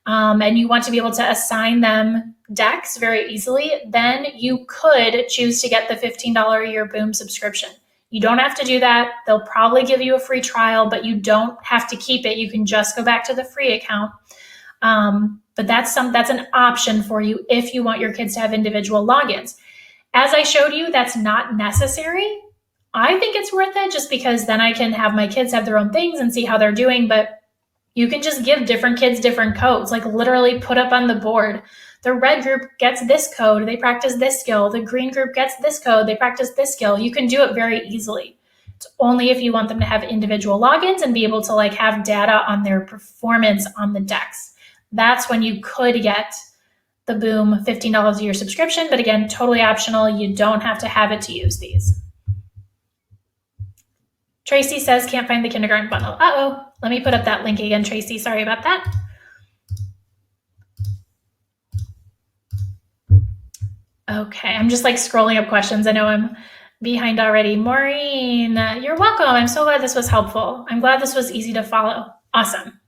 and you want to be able to assign them decks very easily, then you could choose to get the $15 a year Boom subscription. You don't have to do that. They'll probably give you a free trial, but you don't have to keep it. You can just go back to the free account. But that's an option for you if you want your kids to have individual logins. As I showed you, that's not necessary. I think it's worth it just because then I can have my kids have their own things and see how they're doing. But You can just give different kids different codes, like literally put up on the board. The red group gets this code, they practice this skill. The green group gets this code, they practice this skill. You can do it very easily. It's only if you want them to have individual logins and be able to like have data on their performance on the decks. That's when you could get the Boom $15 a year subscription, but again, totally optional. You don't have to have it to use these. Tracy says, can't find the kindergarten bundle. Uh-oh, let me put up that link again, Tracy. Sorry about that. Okay, I'm just like scrolling up questions. I know I'm behind already. Maureen, you're welcome. I'm so glad this was helpful. I'm glad this was easy to follow. Awesome.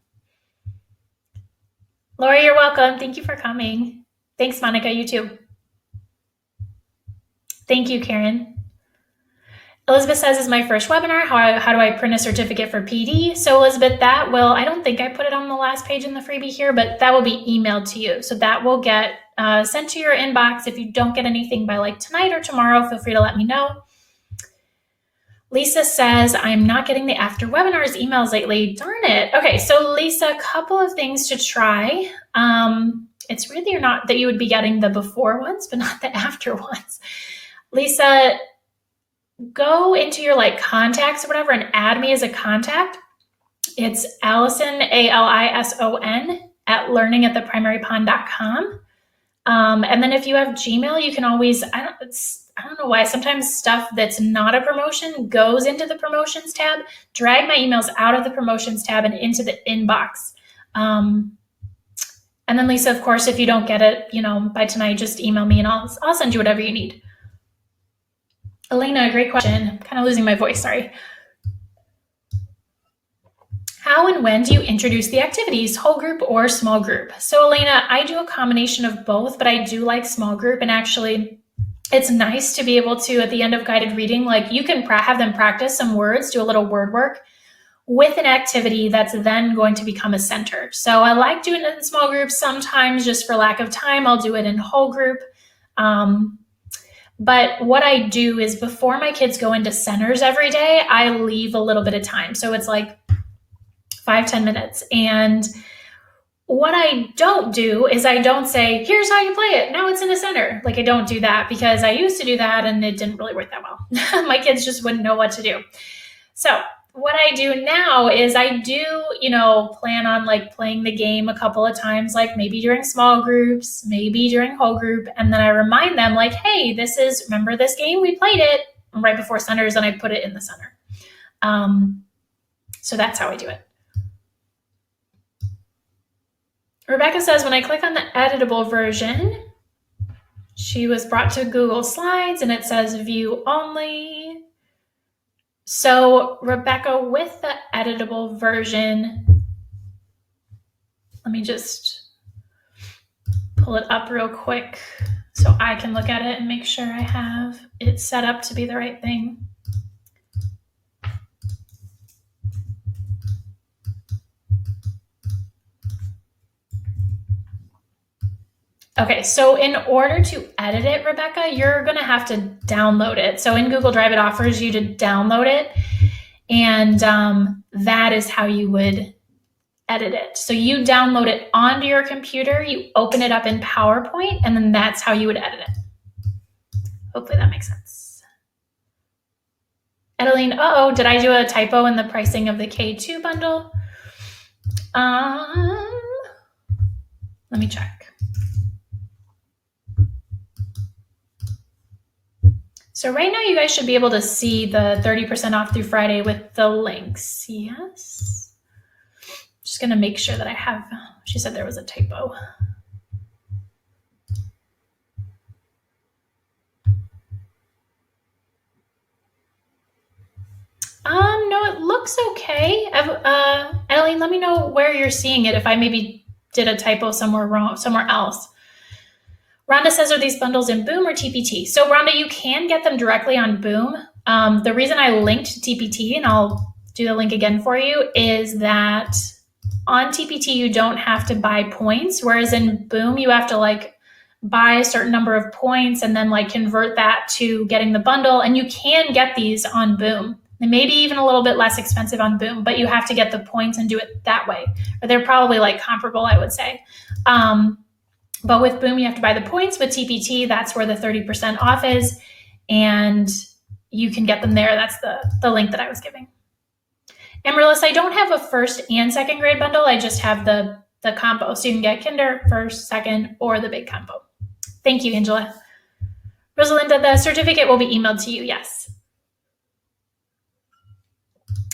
Lori, you're welcome. Thank you for coming. Thanks, Monica. You too. Thank you, Karen. Elizabeth says, is my first webinar. How do I print a certificate for PD? So Elizabeth, that will, I don't think I put it on the last page in the freebie here, but that will be emailed to you. So that will get sent to your inbox. If you don't get anything by like tonight or tomorrow, feel free to let me know. Lisa says, I'm not getting the after webinars emails lately. Darn it. Okay, so Lisa, a couple of things to try. It's really not that you would be getting the before ones, but not the after ones. Lisa, go into your like contacts or whatever and add me as a contact. It's Alison, ALISON, at learningattheprimarypond.com. And then if you have Gmail, you can always, I don't know why, sometimes stuff that's not a promotion goes into the promotions tab. Drag my emails out of the promotions tab and into the inbox. And then Lisa, of course, if you don't get it, by tonight, just email me and I'll send you whatever you need. Elena, great question. I'm kind of losing my voice, sorry. How and when do you introduce the activities, whole group or small group? So Elena, I do a combination of both, but I do like small group. And actually, it's nice to be able to, at the end of guided reading, like you can have them practice some words, do a little word work with an activity that's then going to become a center. So I like doing it in small groups. Sometimes just for lack of time, I'll do it in whole group. But what I do is before my kids go into centers every day, I leave a little bit of time. So it's like 5-10 minutes. And what I don't do is I don't say, here's how you play it. Now it's in a center. Like I don't do that because I used to do that and it didn't really work that well. My kids just wouldn't know what to do. So what I do now is I do, plan on like playing the game a couple of times, like maybe during small groups, maybe during whole group. And then I remind them like, hey, remember this game? We played it right before centers and I put it in the center. So that's how I do it. Rebecca says, when I click on the editable version, she was brought to Google Slides and it says view only. So Rebecca, with the editable version, let me just pull it up real quick so I can look at it and make sure I have it set up to be the right thing. Okay, so in order to edit it, Rebecca, you're going to have to download it. So in Google Drive, it offers you to download it. And that is how you would edit it. So you download it onto your computer, you open it up in PowerPoint, and then that's how you would edit it. Hopefully that makes sense. Edeline, did I do a typo in the pricing of the K2 bundle? Let me check. So right now you guys should be able to see the 30% off through Friday with the links. Yes. Just gonna make sure that I have, she said there was a typo. No, it looks okay. Adeline, let me know where you're seeing it if I maybe did a typo somewhere else. Rhonda says, are these bundles in Boom or TPT? So Rhonda, you can get them directly on Boom. The reason I linked to TPT, and I'll do the link again for you, is that on TPT, you don't have to buy points, whereas in Boom, you have to like buy a certain number of points and then like convert that to getting the bundle. And you can get these on Boom. and maybe even a little bit less expensive on Boom, but you have to get the points and do it that way. Or they're probably like comparable, I would say. But with Boom, you have to buy the points. With TPT, that's where the 30% off is, and you can get them there. That's the link that I was giving. And Marissa, I don't have a first and second grade bundle. I just have the combo. So you can get kinder, first, second, or the big combo. Thank you, Angela. Rosalinda, the certificate will be emailed to you, yes.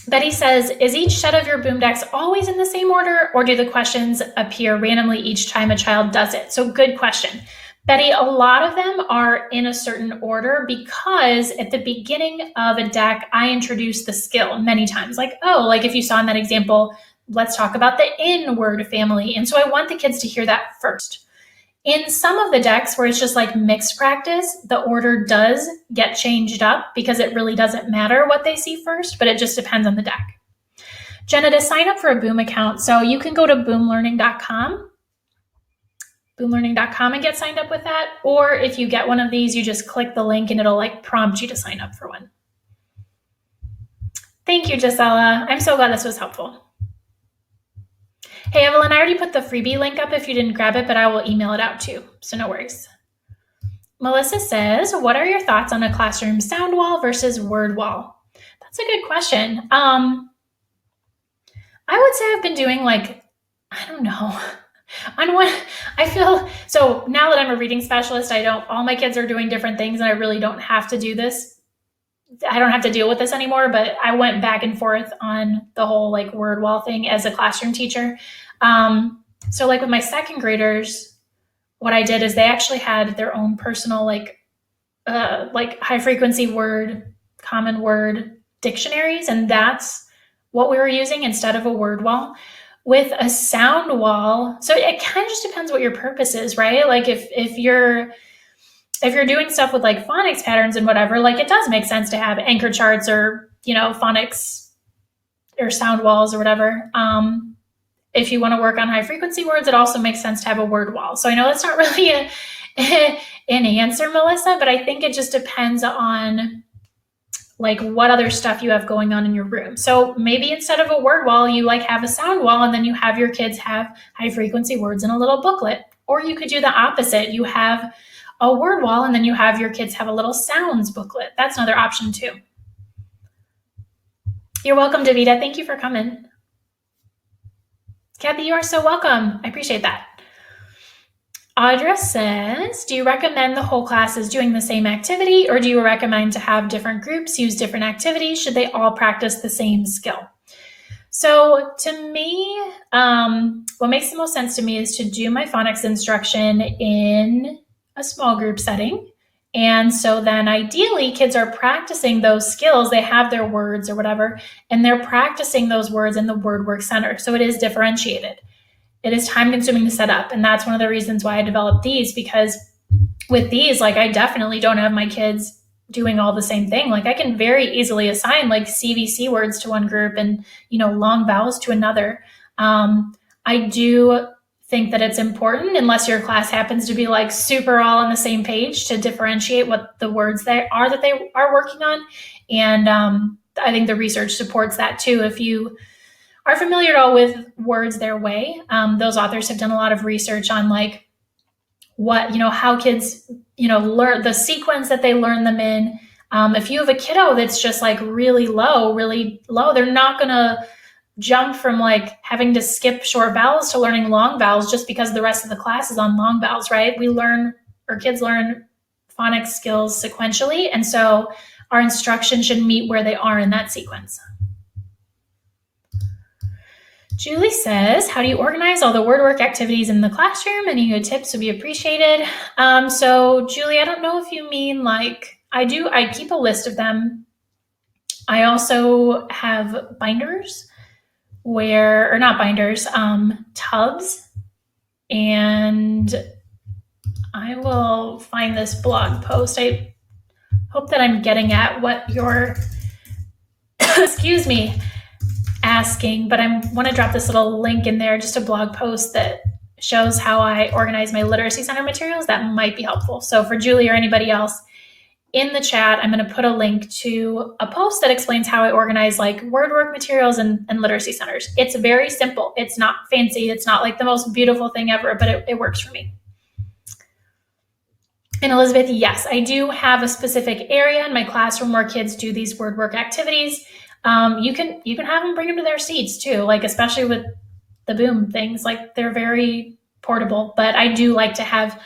Betty says, is each set of your Boom decks always in the same order, or do the questions appear randomly each time a child does it? So good question. Betty, a lot of them are in a certain order because at the beginning of a deck, I introduce the skill many times. Like if you saw in that example, let's talk about the in-word family. And so I want the kids to hear that first. In some of the decks where it's just like mixed practice, the order does get changed up because it really doesn't matter what they see first, but it just depends on the deck. Jenna, to sign up for a Boom account, so you can go to boomlearning.com and get signed up with that. Or if you get one of these, you just click the link and it'll like prompt you to sign up for one. Thank you, Gisela. I'm so glad this was helpful. Hey, Evelyn, I already put the freebie link up if you didn't grab it, but I will email it out too, so no worries. Melissa says, what are your thoughts on a classroom sound wall versus word wall? That's a good question. I would say I've been doing I feel, so now that I'm a reading specialist, all my kids are doing different things and I really don't have to do this. I don't have to deal with this anymore, but I went back and forth on the whole like word wall thing as a classroom teacher. So like with my second graders, what I did is they actually had their own personal like high frequency word, common word dictionaries. And that's what we were using instead of a word wall. With a sound wall, so it kind of just depends what your purpose is, right? Like if you're doing stuff with like phonics patterns and whatever, like it does make sense to have anchor charts or, phonics or sound walls or whatever. If you want to work on high frequency words, it also makes sense to have a word wall. So I know that's not really an answer, Melissa, but I think it just depends on like what other stuff you have going on in your room. So maybe instead of a word wall, you like have a sound wall and then you have your kids have high frequency words in a little booklet. Or you could do the opposite. You have a word wall and then you have your kids have a little sounds booklet. That's another option too. You're welcome, Davida. Thank you for coming. Kathy, you are so welcome. I appreciate that. Audra says, do you recommend the whole class is doing the same activity, or do you recommend to have different groups use different activities? Should they all practice the same skill? So to me, what makes the most sense to me is to do my phonics instruction in a small group setting. And so then ideally kids are practicing those skills. They have their words or whatever, and they're practicing those words in the word work center. So it is differentiated. It is time consuming to set up. And that's one of the reasons why I developed these, because with these, like I definitely don't have my kids doing all the same thing. Like I can very easily assign like CVC words to one group and, long vowels to another. I do think that it's important, unless your class happens to be like super all on the same page, to differentiate what the words that they are working on. And I think the research supports that too. If you are familiar at all with Words Their Way, those authors have done a lot of research on like what, how kids, learn the sequence that they learn them in. If you have a kiddo that's just like really low, they're not going to jump from like having to skip short vowels to learning long vowels just because the rest of the class is on long vowels, right? Kids learn phonics skills sequentially. And so our instruction should meet where they are in that sequence. Julie says, how do you organize all the word work activities in the classroom? Any good tips would be appreciated. So Julie, I don't know if you mean like, I keep a list of them. I also have binders tubs, and I will find this blog post. I hope that I'm getting at what you're, asking, but I want to drop this little link in there, just a blog post that shows how I organize my literacy center materials. That might be helpful. So for Julie or anybody else, in the chat, I'm going to put a link to a post that explains how I organize like word work materials and literacy centers. It's very simple. It's not fancy. It's not like the most beautiful thing ever, but it works for me. And Elizabeth, yes, I do have a specific area in my classroom where kids do these word work activities. You can have them bring them to their seats too, like especially with the Boom things, like they're very portable. But I do like to have,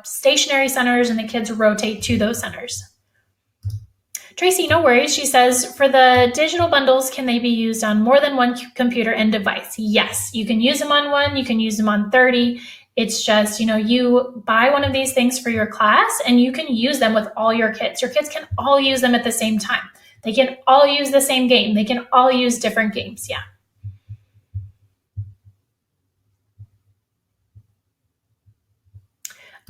stationary centers and the kids rotate to those centers. Tracy, no worries. She says, for the digital bundles, can they be used on more than one computer and device? Yes, you can use them on one, you can use them on 30. It's just, you buy one of these things for your class and you can use them with all your kids. Your kids can all use them at the same time. They can all use the same game. They can all use different games. Yeah.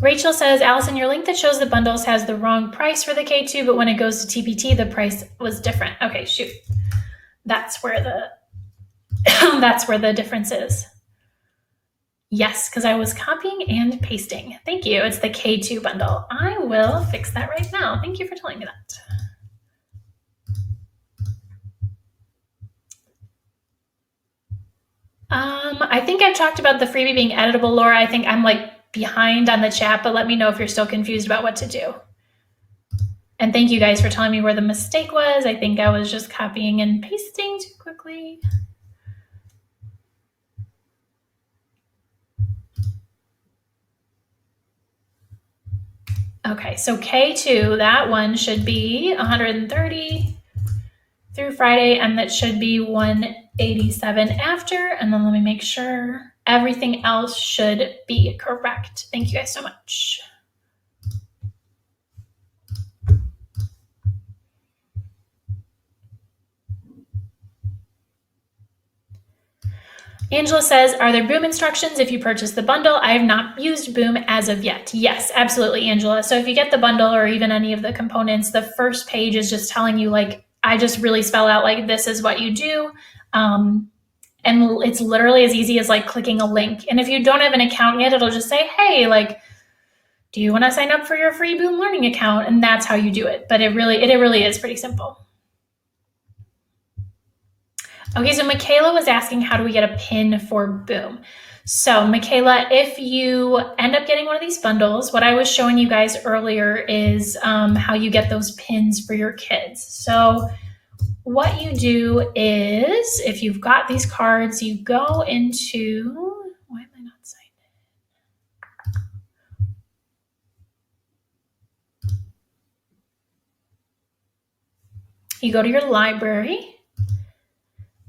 Rachel says, Allison, your link that shows the bundles has the wrong price for the K2, but when it goes to TPT, the price was different. Okay, shoot. That's where the difference is. Yes, because I was copying and pasting. Thank you. It's the K2 bundle. I will fix that right now. Thank you for telling me that. I think I've talked about the freebie being editable, Laura. I think I'm like behind on the chat, but let me know if you're still confused about what to do. And thank you guys for telling me where the mistake was. I think I was just copying and pasting too quickly. Okay, so K2, that one should be 130 through Friday, and that should be 187 after. And then let me make sure everything else should be correct. Thank you guys so much. Angela says, are there Boom instructions if you purchase the bundle? I have not used Boom as of yet. Yes, absolutely, Angela. So if you get the bundle or even any of the components, the first page is just telling you, like, I just really spell out, like, this is what you do. And it's literally as easy as, like, clicking a link. And if you don't have an account yet, it'll just say, hey, like, do you want to sign up for your free Boom Learning account? And that's how you do it. But it really is pretty simple. Okay, so Michaela was asking, how do we get a pin for Boom? So Michaela, if you end up getting one of these bundles, what I was showing you guys earlier is how you get those pins for your kids. So what you do is, if you've got these cards, you go into, why am I not signed in? You go to your library.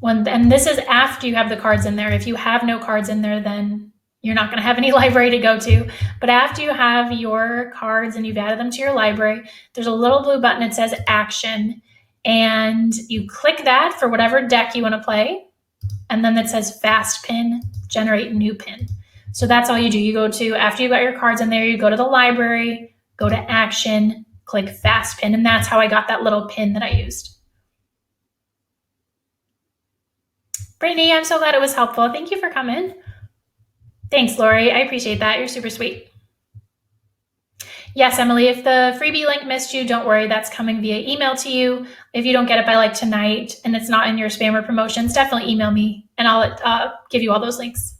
And this is after you have the cards in there. If you have no cards in there, then you're not going to have any library to go to. But after you have your cards and you've added them to your library, there's a little blue button that says Action. And you click that for whatever deck you want to play. And then it says Fast Pin, Generate New Pin. So that's all you do. You go to, after you've got your cards in there, you go to the library, go to Action, click Fast Pin. And that's how I got that little pin that I used. Brittany, I'm so glad it was helpful. Thank you for coming. Thanks, Lori. I appreciate that. You're super sweet. Yes, Emily, if the freebie link missed you, don't worry. That's coming via email to you. If you don't get it by like tonight and it's not in your spam or promotions, definitely email me and I'll give you all those links.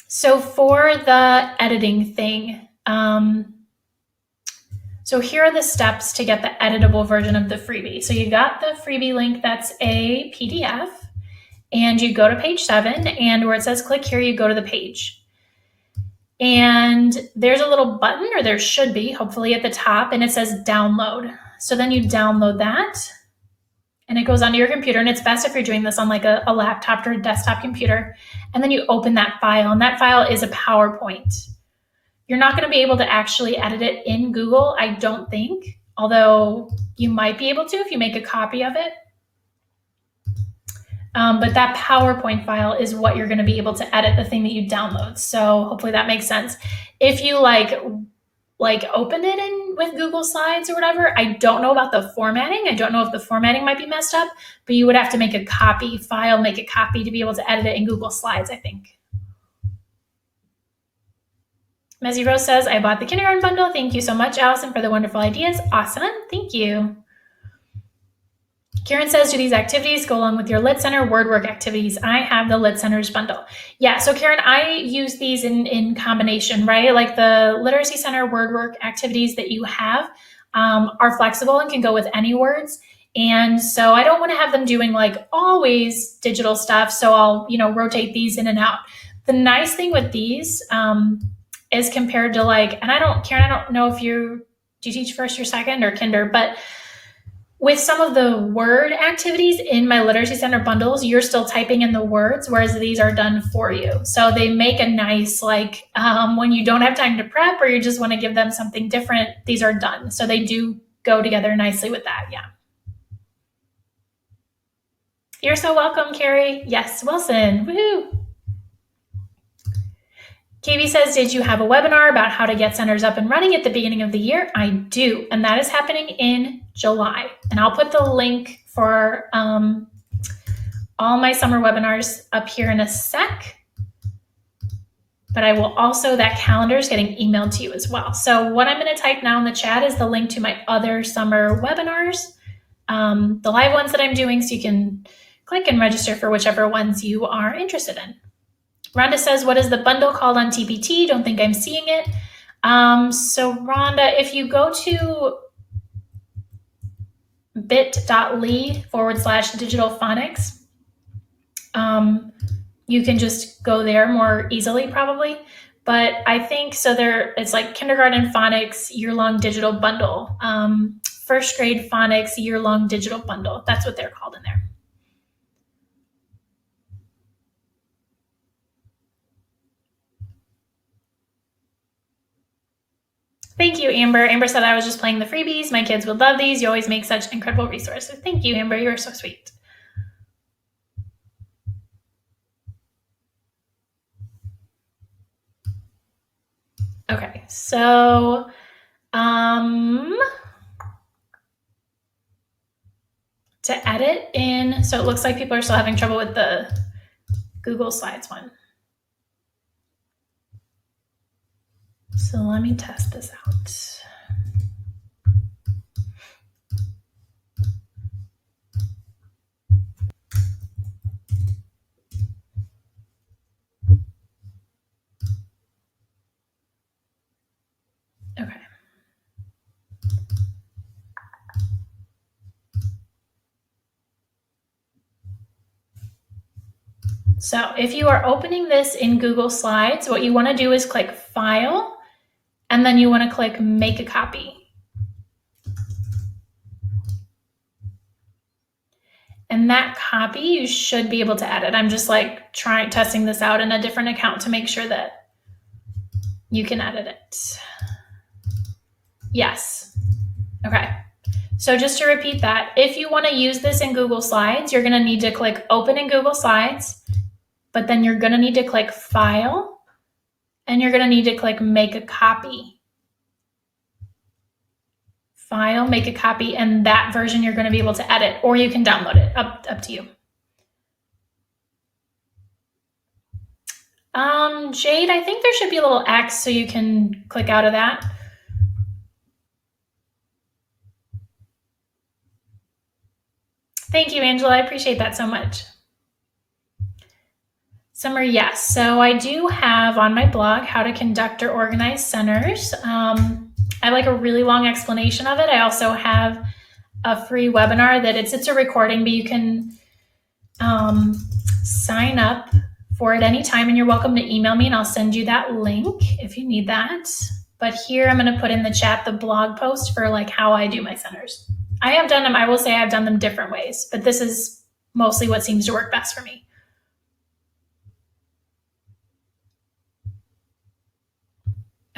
So for the editing thing, so here are the steps to get the editable version of the freebie. So you got the freebie link, that's a PDF, and you go to page 7, and where it says click here, you go to the page. And there's a little button, or there should be, hopefully at the top, and it says download. So then you download that, and it goes onto your computer, and it's best if you're doing this on like a laptop or a desktop computer. And then you open that file, and that file is a PowerPoint. You're not going to be able to actually edit it in Google, I don't think, although you might be able to if you make a copy of it. But that PowerPoint file is what you're going to be able to edit, the thing that you download. So hopefully that makes sense. If you like open it in with Google Slides or whatever, I don't know about the formatting. I don't know if the formatting might be messed up, but you would have to make a copy file, make a copy to be able to edit it in Google Slides, I think. Mezzy Rose says, I bought the kindergarten bundle. Thank you so much, Allison, for the wonderful ideas. Awesome. Thank you. Karen says, do these activities go along with your Lit Center word work activities? I have the Lit Centers bundle. Yeah, so Karen, I use these in combination, right? Like the Literacy Center word work activities that you have are flexible and can go with any words. And so I don't want to have them doing like always digital stuff. So I'll, rotate these in and out. The nice thing with these is compared to like, and Karen, I don't know if do you teach first or second or kinder, but with some of the word activities in my Literacy Center bundles, you're still typing in the words, whereas these are done for you. So they make a nice, like when you don't have time to prep or you just want to give them something different, these are done. So they do go together nicely with that. Yeah. You're so welcome, Carrie. Yes, Wilson. Woohoo. KB says, did you have a webinar about how to get centers up and running at the beginning of the year? I do, and that is happening in July. And I'll put the link for all my summer webinars up here in a sec. But I will also, that calendar is getting emailed to you as well. So what I'm going to type now in the chat is the link to my other summer webinars, the live ones that I'm doing, so you can click and register for whichever ones you are interested in. Rhonda says, what is the bundle called on TPT? Don't think I'm seeing it. So Rhonda, if you go to bit.ly/digital phonics, you can just go there more easily probably. But I think, so it's like kindergarten phonics year-long digital bundle, first grade phonics year-long digital bundle. That's what they're called in there. Thank you, Amber. Amber said, I was just playing the freebies. My kids would love these. You always make such incredible resources. Thank you, Amber. You are so sweet. Okay, so to edit in, so it looks like people are still having trouble with the Google Slides one. So let me test this out. Okay. So if you are opening this in Google Slides, what you want to do is click File, and then you want to click Make a Copy. And that copy, you should be able to edit. I'm just like testing this out in a different account to make sure that you can edit it. Yes. Okay. So just to repeat that, if you want to use this in Google Slides, you're going to need to click Open in Google Slides, but then you're going to need to click File, and you're going to need to click Make a Copy. File, make a copy, and that version you're going to be able to edit, or you can download it, up to you. Jade, I think there should be a little X so you can click out of that. Thank you, Angela. I appreciate that so much. Summer, yes. So I do have on my blog how to conduct or organize centers. I have like a really long explanation of it. I also have a free webinar that it's a recording, but you can sign up for it anytime, and you're welcome to email me and I'll send you that link if you need that. But here I'm going to put in the chat the blog post for like how I do my centers. I have done them, I will say I've done them different ways, but this is mostly what seems to work best for me.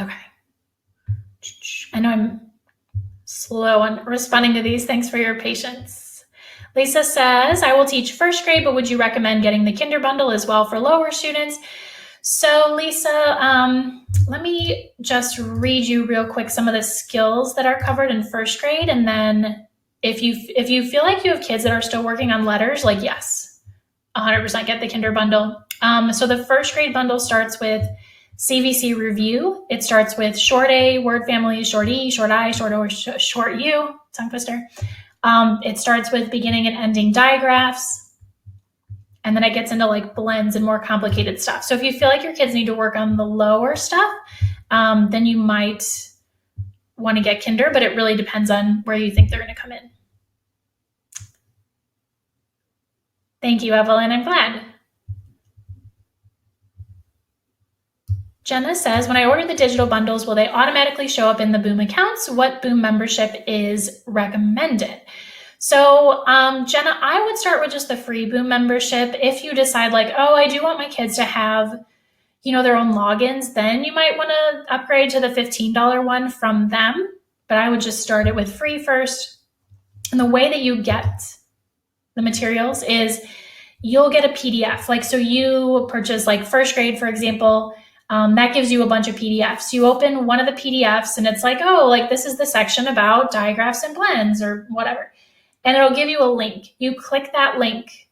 Okay. I know I'm slow on responding to these. Thanks for your patience. Lisa says, I will teach first grade, but would you recommend getting the kinder bundle as well for lower students? So Lisa, let me just read you real quick some of the skills that are covered in first grade. And then if you feel like you have kids that are still working on letters, like yes, 100% get the kinder bundle. So the first grade bundle starts with CVC review, it starts with short A, word family, short E, short I, short O, short U, tongue twister. It starts with beginning and ending digraphs, and then it gets into like blends and more complicated stuff. So if you feel like your kids need to work on the lower stuff, then you might want to get Kinder, but it really depends on where you think they're going to come in. Thank you, Evelyn. I'm glad. Jenna says, when I order the digital bundles, will they automatically show up in the Boom accounts? What Boom membership is recommended? So, Jenna, I would start with just the free Boom membership. If you decide like, oh, I do want my kids to have, their own logins, then you might want to upgrade to the $15 one from them. But I would just start it with free first. And the way that you get the materials is you'll get a PDF. Like, so you purchase like first grade, for example, that gives you a bunch of PDFs. You open one of the PDFs and it's like, oh, like this is the section about digraphs and blends or whatever. And it'll give you a link. You click that link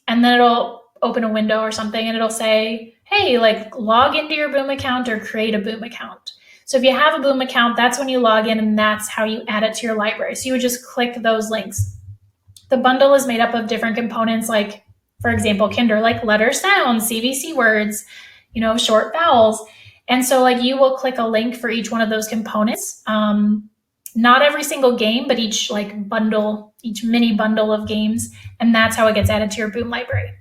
and then it'll open a window or something and it'll say, hey, like log into your Boom account or create a Boom account. So if you have a Boom account, that's when you log in and that's how you add it to your library. So you would just click those links. The bundle is made up of different components, like, for example, Kinder, like letter sounds, CVC words, short vowels. And so like you will click a link for each one of those components. Not every single game, but each like bundle, each mini bundle of games. And that's how it gets added to your Boom library.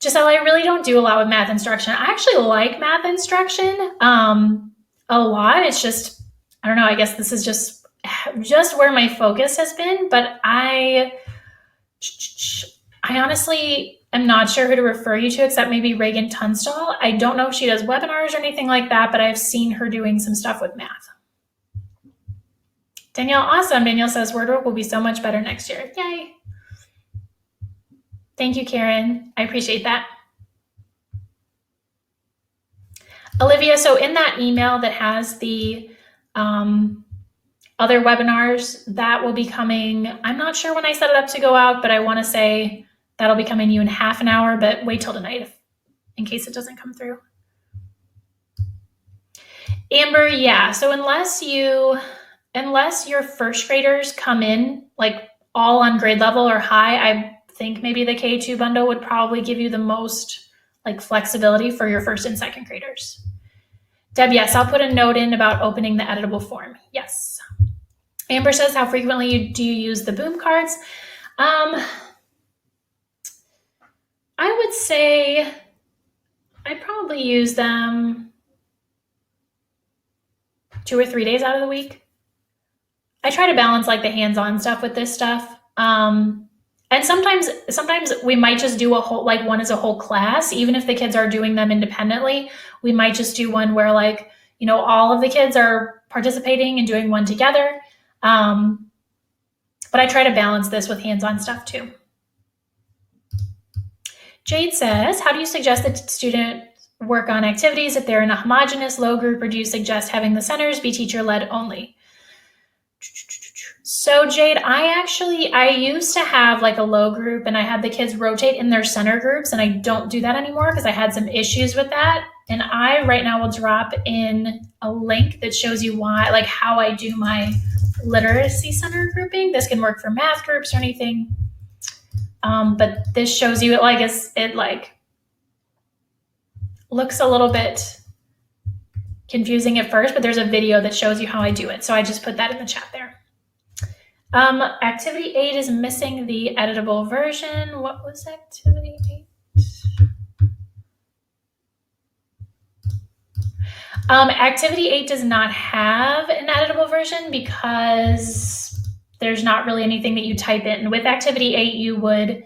Giselle, I really don't do a lot with math instruction. I actually like math instruction a lot. It's just, I don't know, I guess this is just where my focus has been, but I honestly am not sure who to refer you to except maybe Reagan Tunstall. I don't know if she does webinars or anything like that, but I've seen her doing some stuff with math. Danielle, awesome. Danielle says WordWork will be so much better next year. Yay. Thank you, Karen. I appreciate that. Olivia, so in that email that has the other webinars, that will be coming, I'm not sure when I set it up to go out, but I want to say that'll be coming to you in half an hour, but wait till tonight in case it doesn't come through. Amber, yeah. So unless your first graders come in like all on grade level or high, I think maybe the K2 bundle would probably give you the most like flexibility for your first and second graders. Deb, yes, I'll put a note in about opening the editable form. Yes. Amber says, how frequently do you use the Boom cards? I would say I probably use them 2 or 3 days out of the week. I try to balance like the hands-on stuff with this stuff. And sometimes we might just do a whole, like one is a whole class, even if the kids are doing them independently. We might just do one where like, all of the kids are participating and doing one together. But I try to balance this with hands-on stuff too. Jade says, how do you suggest that students work on activities if they're in a homogeneous low group, or do you suggest having the centers be teacher-led only? So Jade, I used to have like a low group and I had the kids rotate in their center groups, and I don't do that anymore because I had some issues with that. And I right now will drop in a link that shows you why, like how I do my literacy center grouping. This can work for math groups or anything. But this shows you it looks a little bit confusing at first, but there's a video that shows you how I do it. So I just put that in the chat there. Activity 8 is missing the editable version. What was activity 8? Activity 8 does not have an editable version because there's not really anything that you type in. With activity 8, you would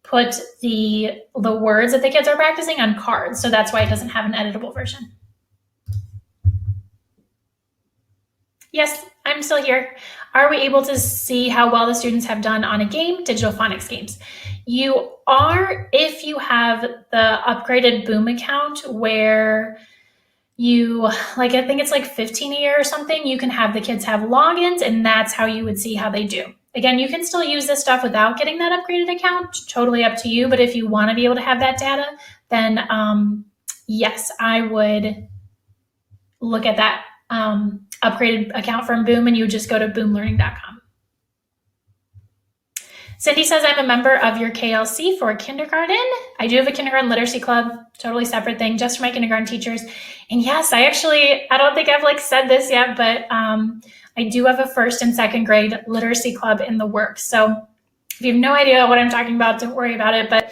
put the words that the kids are practicing on cards. So that's why it doesn't have an editable version. Yes, I'm still here. Are we able to see how well the students have done on a game, digital phonics games? You are, if you have the upgraded Boom account where you, I think it's like 15 a year or something, you can have the kids have logins, and that's how you would see how they do. Again, you can still use this stuff without getting that upgraded account, totally up to you. But if you want to be able to have that data, then yes, I would look at that upgraded account from Boom, and you would just go to boomlearning.com. Cindy says, I'm a member of your KLC for kindergarten. I do have a kindergarten literacy club, totally separate thing, just for my kindergarten teachers. And yes, I don't think I've said this yet, but I do have a first and second grade literacy club in the works. So if you have no idea what I'm talking about, don't worry about it. But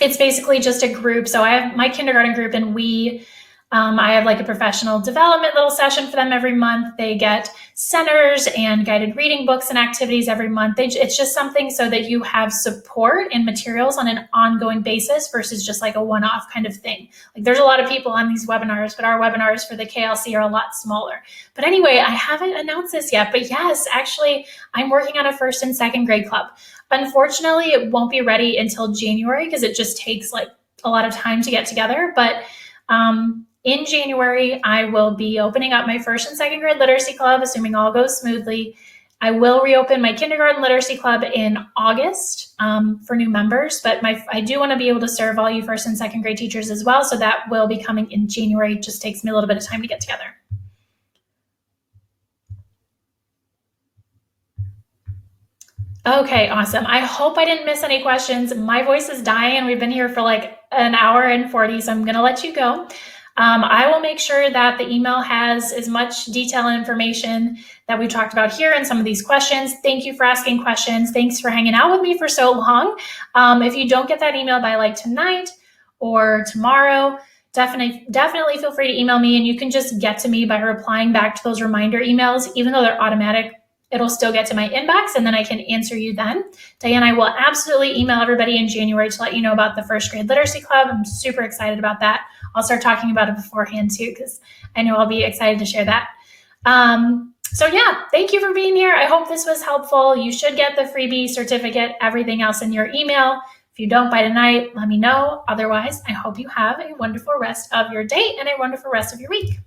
it's basically just a group. So I have my kindergarten group, and I have a professional development little session for them every month. They get centers and guided reading books and activities every month. It's just something so that you have support and materials on an ongoing basis versus just a one-off kind of thing. There's a lot of people on these webinars, but our webinars for the KLC are a lot smaller. But anyway, I haven't announced this yet, but yes, actually, I'm working on a first and second grade club. Unfortunately, it won't be ready until January because it just takes a lot of time to get together. But in January, I will be opening up my first and second grade literacy club, assuming all goes smoothly. I will reopen my kindergarten literacy club in August for new members, but I do want to be able to serve all you first and second grade teachers as well. So that will be coming in January. It just takes me a little bit of time to get together. Okay, awesome. I hope I didn't miss any questions. My voice is dying and we've been here for an hour and 40, so I'm going to let you go. I will make sure that the email has as much detail and information that we talked about here and some of these questions. Thank you for asking questions. Thanks for hanging out with me for so long. If you don't get that email by tonight or tomorrow, definitely feel free to email me, and you can just get to me by replying back to those reminder emails. Even though they're automatic, it'll still get to my inbox, and then I can answer you then. Diane, I will absolutely email everybody in January to let you know about the first grade literacy club. I'm super excited about that. I'll start talking about it beforehand too, because I know I'll be excited to share that. So yeah, thank you for being here. I hope this was helpful. You should get the freebie certificate, everything else in your email. If you don't by tonight, let me know. Otherwise, I hope you have a wonderful rest of your day and a wonderful rest of your week.